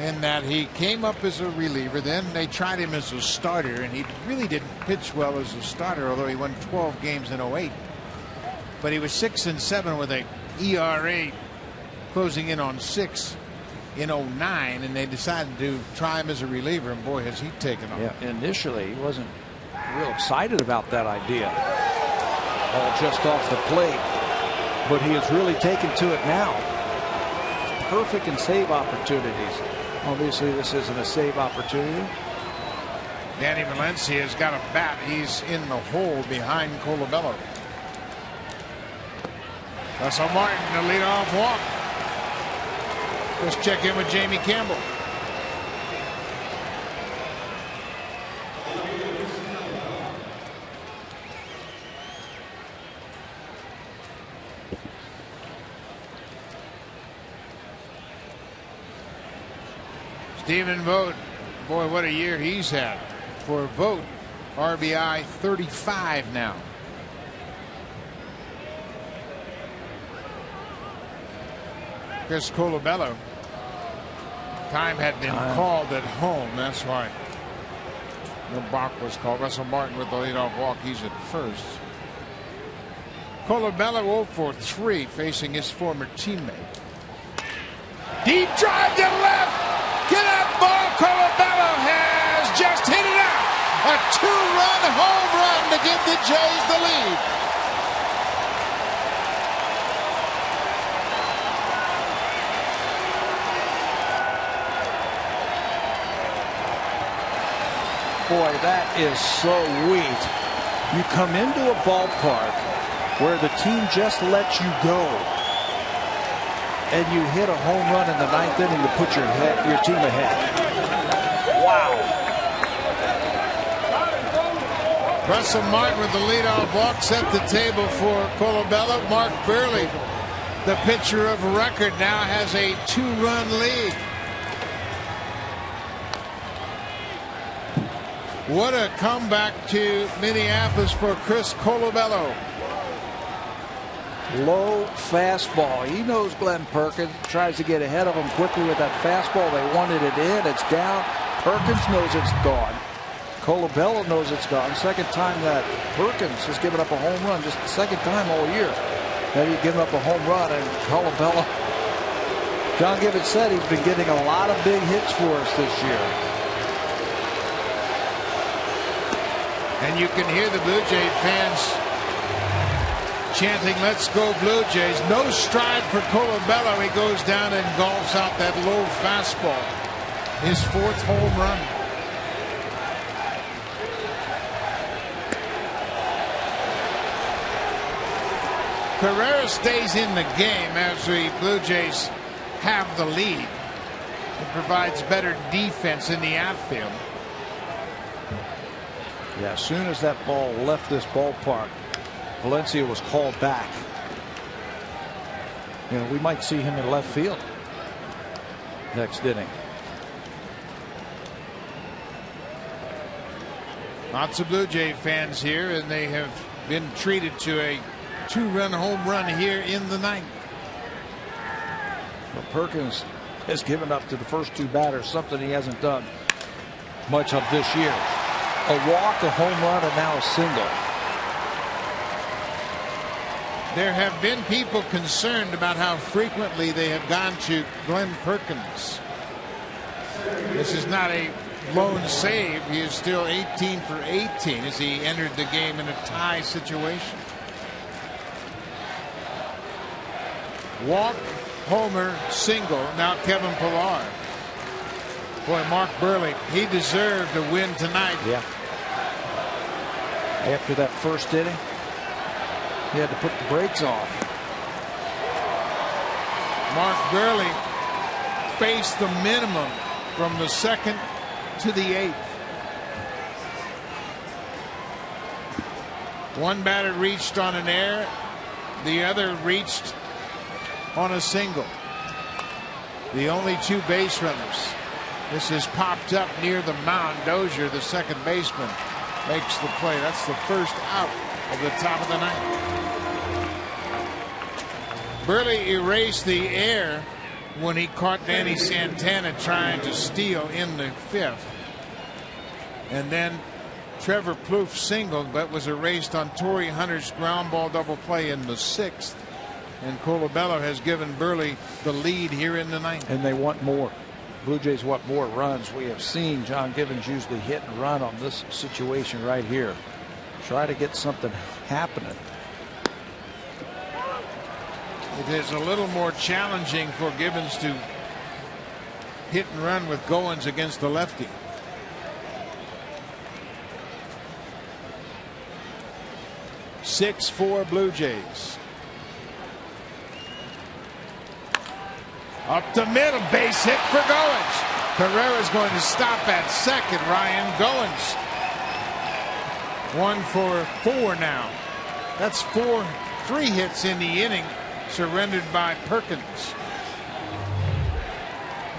in that he came up as a reliever. Then they tried him as a starter, and he really didn't pitch well as a starter, although he won 12 games in 08. But he was 6-7 with a ERA closing in on 6 in 09, and they decided to try him as a reliever, and boy, has he taken off. Yeah, initially he wasn't real excited about that idea. All just off the plate, but he has really taken to it now. Perfect in save opportunities. Obviously this isn't a save opportunity. Danny Valencia has got a bat. He's in the hole behind Colabello. Russell Martin, the leadoff walk. Let's check in with Jamie Campbell. Stephen Vogt, boy, what a year he's had. For Vogt, RBI 35 now. Chris Colabello. Time had been called at home. That's why no balk was called. Russell Martin with the leadoff walk. He's at first. Colabello 0 for 3 facing his former teammate. Deep drive to left. Get up ball. Colabello has just hit it out. A 2-run home run to give the Jays the lead. Boy, that is so sweet. You come into a ballpark where the team just lets you go, and you hit a home run in the 9th inning to put your team ahead. Wow. Russell Martin with the leadoff walk set the table for Colabello. Mark Burley, the pitcher of record, now has a 2-run lead. What a comeback to Minneapolis for Chris Colabello. Low fastball. He knows Glenn Perkins. Tries to get ahead of him quickly with that fastball. They wanted it in. It's down. Perkins knows it's gone. Colabello knows it's gone. Second time that Perkins has given up a home run. Just the second time all year that he's given up a home run. And Colabello, John Gibbons said he's been getting a lot of big hits for us this year. And you can hear the Blue Jay fans chanting, "Let's go Blue Jays." No stride for Colabello. He goes down and golfs out that low fastball. His 4th home run. Carrera stays in the game as the Blue Jays have the lead. It provides better defense in the outfield. Yeah, as soon as that ball left this ballpark, Valencia was called back. You know, we might see him in left field next inning. Lots of Blue Jay fans here, and they have been treated to a 2-run home run here in the ninth. Well, Perkins has given up to the first 2 batters, something he hasn't done much of this year. A walk, a home run, and now a single. There have been people concerned about how frequently they have gone to Glenn Perkins. This is not a lone save. He is still 18 for 18 as he entered the game in a tie situation. Walk, homer, single. Now Kevin Pillar. Boy, Mark Burley, he deserved a win tonight. Yeah. After that first inning, he had to put the brakes on. Mark Burley faced the minimum from the 2nd to the 8th. One batter reached on an error. The other reached on a single. The only 2 base runners. This is popped up near the mound. Dozier, the second baseman, makes the play. That's the first out of the top of the ninth. Burley erased the air when he caught Danny Santana trying to steal in the 5th. And then Trevor Plouffe singled, but was erased on Torrey Hunter's ground ball double play in the 6th. And Colabello has given Burley the lead here in the 9th. And they want more. Blue Jays want more runs. We have seen John Givens usually hit and run on this situation right here. Try to get something happening. It is a little more challenging for Givens to hit and run with Goins against the lefty. (6-4) Blue Jays. Up the middle, base hit for Goins. Carrera's going to stop at second. Ryan Goins 1 for 4 now. That's 3 hits in the inning, surrendered by Perkins.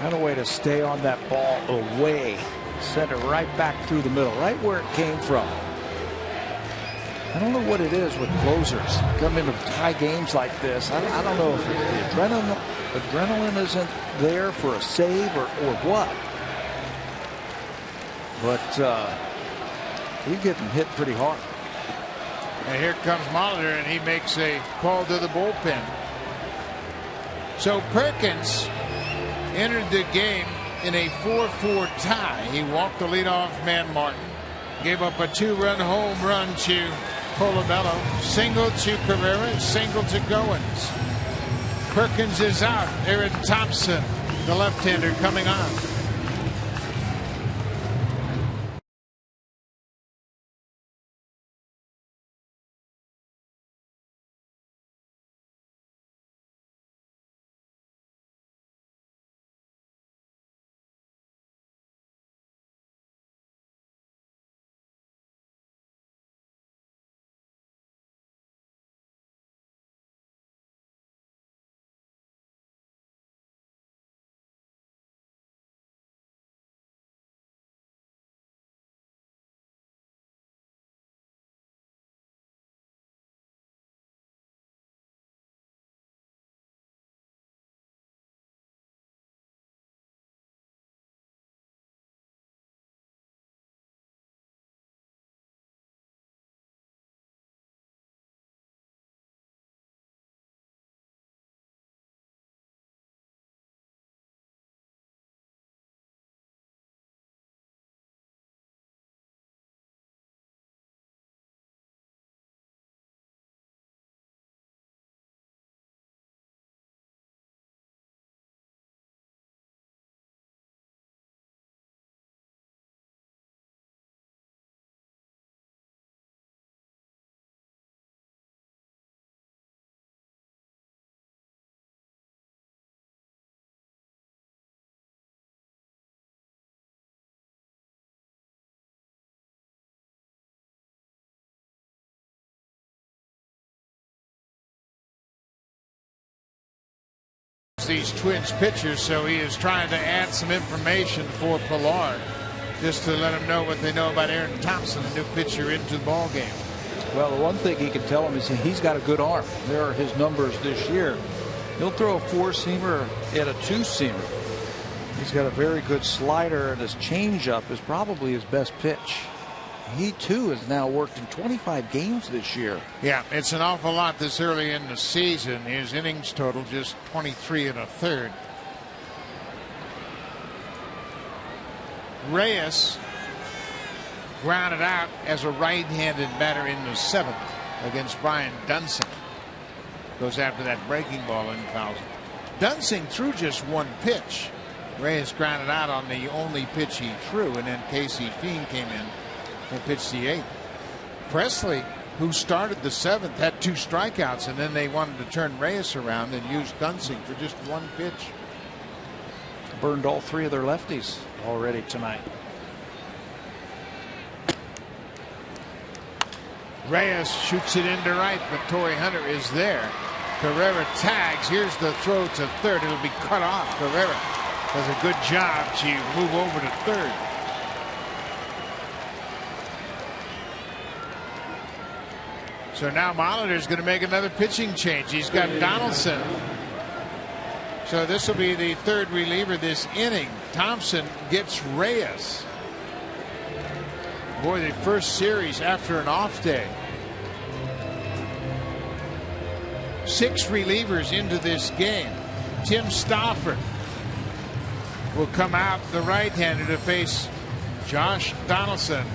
And a way to stay on that ball away. Send it right back through the middle, right where it came from. I don't know what it is with closers come into tie games like this. I don't know if the adrenaline isn't there for a save or what. But he's getting hit pretty hard. And here comes Molitor, and he makes a call to the bullpen. So Perkins entered the game in a 4-4 tie. He walked the leadoff man Martin, gave up a 2-run home run to Colabello, single to Carrera, single to Goins. Perkins is out. Aaron Thompson, the left-hander, coming on. loves these Twins pitchers, so he is trying to add some information for Pilar, just to let him know what they know about Aaron Thompson, the new pitcher, into the ball game. Well, the one thing he can tell him is he's got a good arm. There are his numbers this year. He'll throw a 4-seamer and a 2-seamer. He's got a very good slider, and his changeup is probably his best pitch. He too has now worked in 25 games this year. Yeah, it's an awful lot this early in the season. His innings total just 23 1/3. Reyes grounded out as a right-handed batter in the 7th against Brian Dunsing. Goes after that breaking ball and fouls it. Dunsing threw just one pitch. Reyes grounded out on the only pitch he threw, and then Casey Fiend came in and pitched the 8th. Presley, who started the 7th, had 2 strikeouts, and then they wanted to turn Reyes around and use Dunsing for just one pitch. Burned all 3 of their lefties already tonight. Reyes shoots it into right, but Torrey Hunter is there. Carrera tags. Here's the throw to third. It'll be cut off. Carrera does a good job to move over to third. So now Molitor's going to make another pitching change. He's got Donaldson. So this will be the 3rd reliever this inning. Thompson gets Reyes. Boy, the first series after an off day. 6 relievers into this game. Tim Stauffer will come out, the right-hander, to face Josh Donaldson.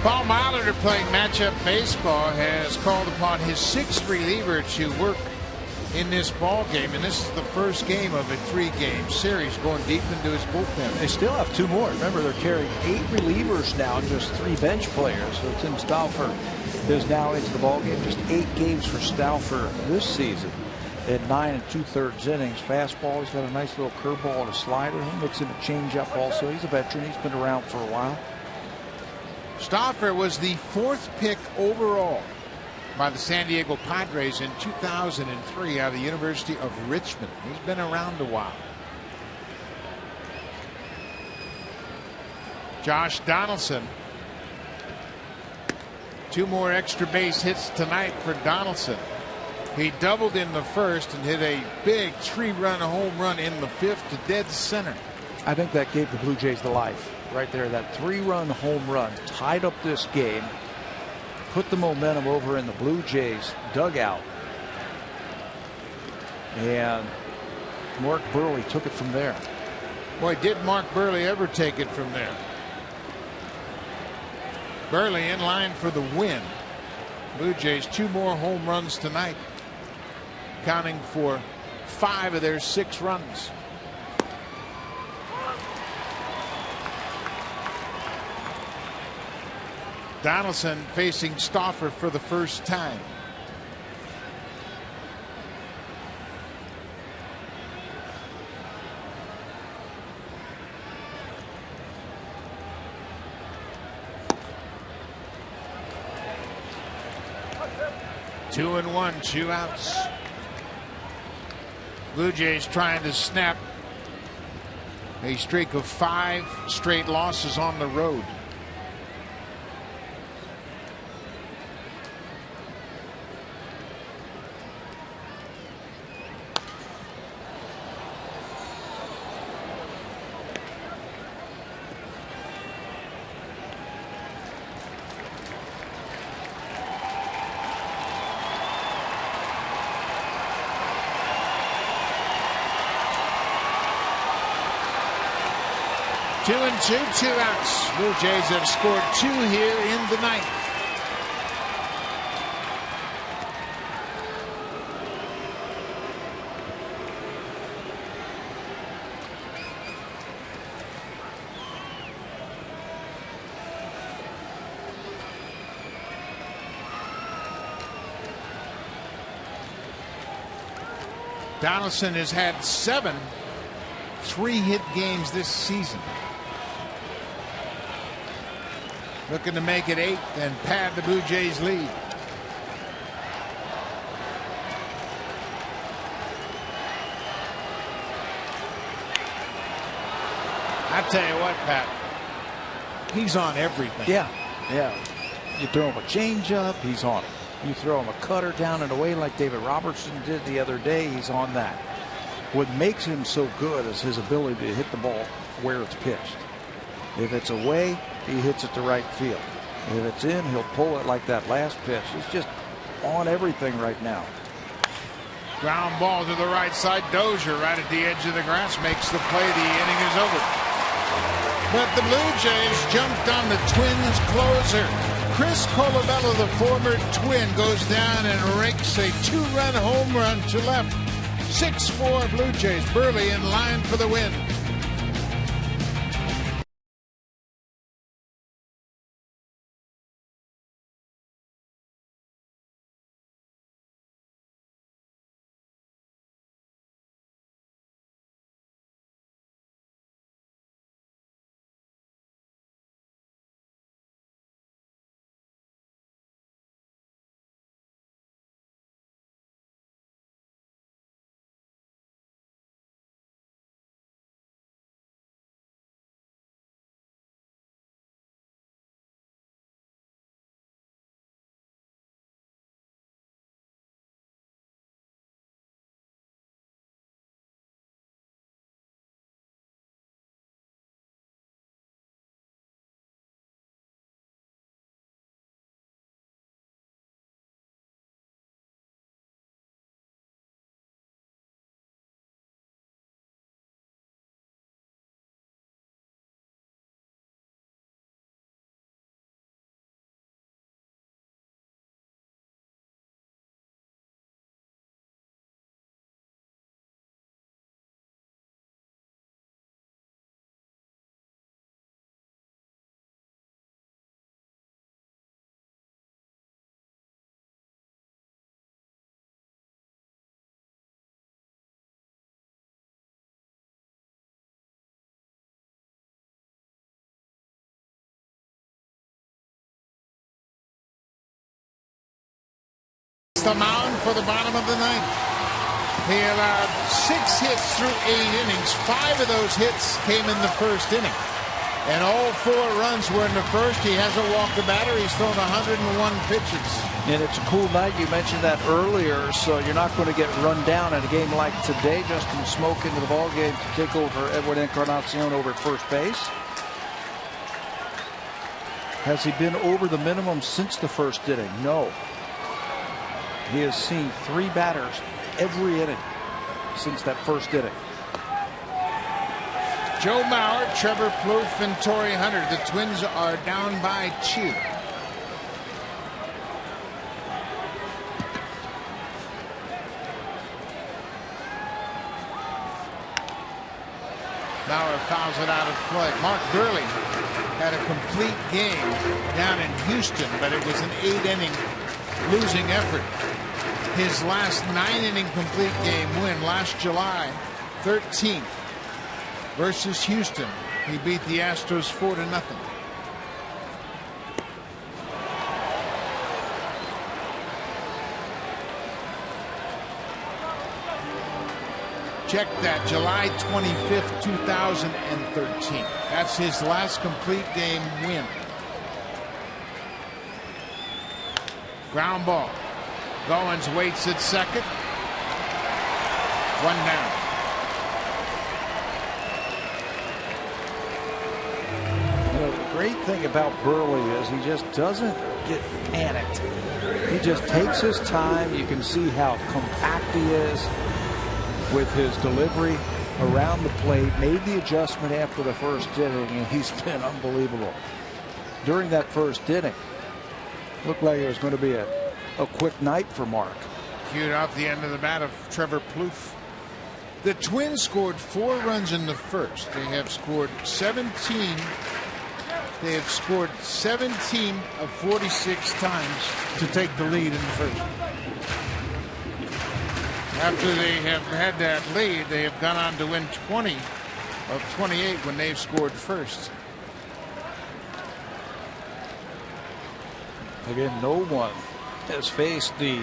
Paul Molitor, playing matchup baseball, has called upon his 6th reliever to work in this ball game, and this is the first game of a 3-game series, going deep into his bullpen. They still have 2 more. Remember, they're carrying 8 relievers now and just 3 bench players. So Tim Stauffer is now into the ball game. Just 8 games for Stauffer this season at 9 2/3 innings. Fastball. He's got a nice little curveball and a slider. He mix in a changeup also. He's a veteran. He's been around for a while. Stauffer was the 4th pick overall by the San Diego Padres in 2003 out of the University of Richmond. He's been around a while. Josh Donaldson. 2 more extra base hits tonight for Donaldson. He doubled in the 1st and hit a big 3-run home run in the 5th to dead center. I think that gave the Blue Jays the life right there. That 3-run home run tied up this game, put the momentum over in the Blue Jays dugout, and Mark Burley took it from there. Boy, did Mark Burley ever take it from there. Burley in line for the win. Blue Jays 2 more home runs tonight, counting for 5 of their 6 runs. Donaldson facing Stauffer for the first time. Two and one, 2 outs. Blue Jays trying to snap a streak of 5 straight losses on the road. Two and two, 2 outs. Blue Jays have scored 2 here in the ninth. Donaldson has had 7 3-hit games this season. Looking to make it 8 and pad the Blue Jays lead. I tell you what, Pat, he's on everything. Yeah. You throw him a changeup, he's on it. You throw him a cutter down and away like David Robertson did the other day, he's on that. What makes him so good is his ability to hit the ball where it's pitched. If it's away, he hits it to right field. If it's in, he'll pull it like that last pitch. He's just on everything right now. Ground ball to the right side. Dozier right at the edge of the grass makes the play. The inning is over. But the Blue Jays jumped on the Twins closer. Chris Colabello, the former Twin, goes down and rakes a 2-run home run to left. 6-4 Blue Jays. Burley in line for the win. The mound for the bottom of the ninth. He allowed 6 hits through 8 innings. 5 of those hits came in the first inning. And all 4 runs were in the first. He hasn't walked the batter. He's thrown 101 pitches. And it's a cool night. You mentioned that earlier, so you're not going to get run down in a game like today. Justin Smoke into the ball game to take over Edwin Encarnacion over at first base. Has he been over the minimum since the first inning? No. He has seen 3 batters every inning since that first inning. Joe Mauer, Trevor Plouffe, and Torrey Hunter. The Twins are down by 2. Bauer fouls it out of play. Mark Burley had a complete game down in Houston, but it was an 8-inning losing effort. His last 9-inning complete game win last July 13th versus Houston. He beat the Astros 4-0. Check that, July 25th, 2013. That's his last complete game win. Ground ball. Goins waits at second. One down. You know, the great thing about Burley is he just doesn't get panicked. He just takes his time. You can see how compact he is with his delivery around the plate. Made the adjustment after the first inning, and he's been unbelievable. During that first inning, looked like it was going to be a quick night for Mark. Cued off the end of the bat of Trevor Plouffe. The Twins scored 4 runs in the first. They have scored 17. They have scored 17 of 46 times to take the lead in the first. After they have had that lead, they have gone on to win 20 of 28 when they've scored first. Again, no one has faced the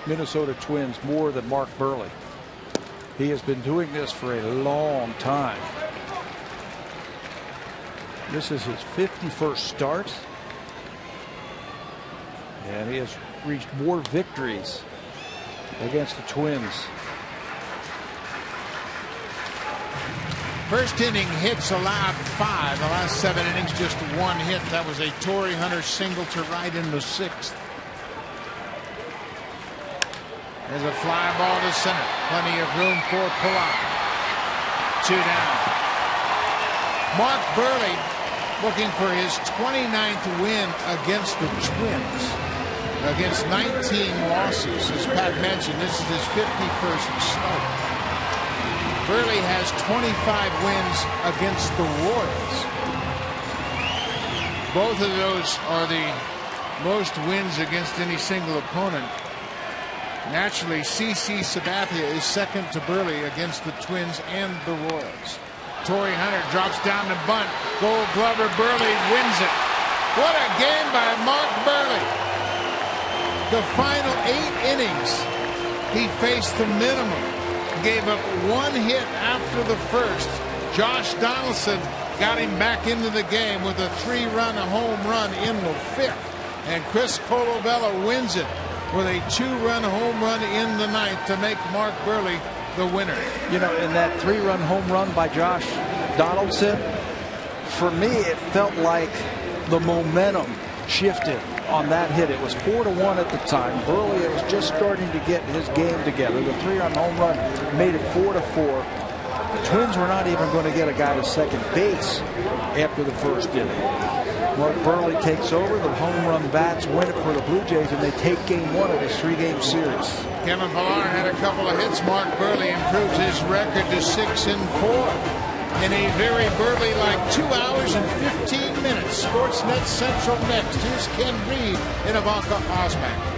Minnesota Twins more than Mark Burley. He has been doing this for a long time. This is his 51st start, and he has reached more victories against the Twins. First inning hits allowed 5. The last 7 innings just 1 hit. That was a Torrey Hunter single to right in the 6th. There's a fly ball to center. Plenty of room for Pilar. 2 down. Mark Burley looking for his 29th win against the Twins. Against 19 losses. As Pat mentioned, this is his 51st start. Burley has 25 wins against the Royals. Both of those are the most wins against any single opponent. Naturally, CC Sabathia is second to Burley against the Twins and the Royals. Torrey Hunter drops down the bunt. Gold Glover Burley wins it. What a game by Mark Burley. The final 8 innings, he faced the minimum. Gave up 1 hit after the first. Josh Donaldson got him back into the game with a 3-run home run in the 5th. And Chris Colabella wins it with a 2-run home run in the 9th to make Mark Burley the winner. You know, in that 3-run home run by Josh Donaldson, for me, it felt like the momentum shifted on that hit. It was 4-1 at the time. Burley was just starting to get his game together. The 3-run home run made it 4-4. The Twins were not even going to get a guy to second base after the first inning. Mark Burley takes over. The home run bats win it for the Blue Jays, and they take game 1 of this 3-game series. Kevin Pillar had a couple of hits. Mark Burley improves his record to 6-4. In a very Burley-like 2 hours and 15 minutes. Sportsnet Central next. Here's Ken Reed in Ivanka Osman.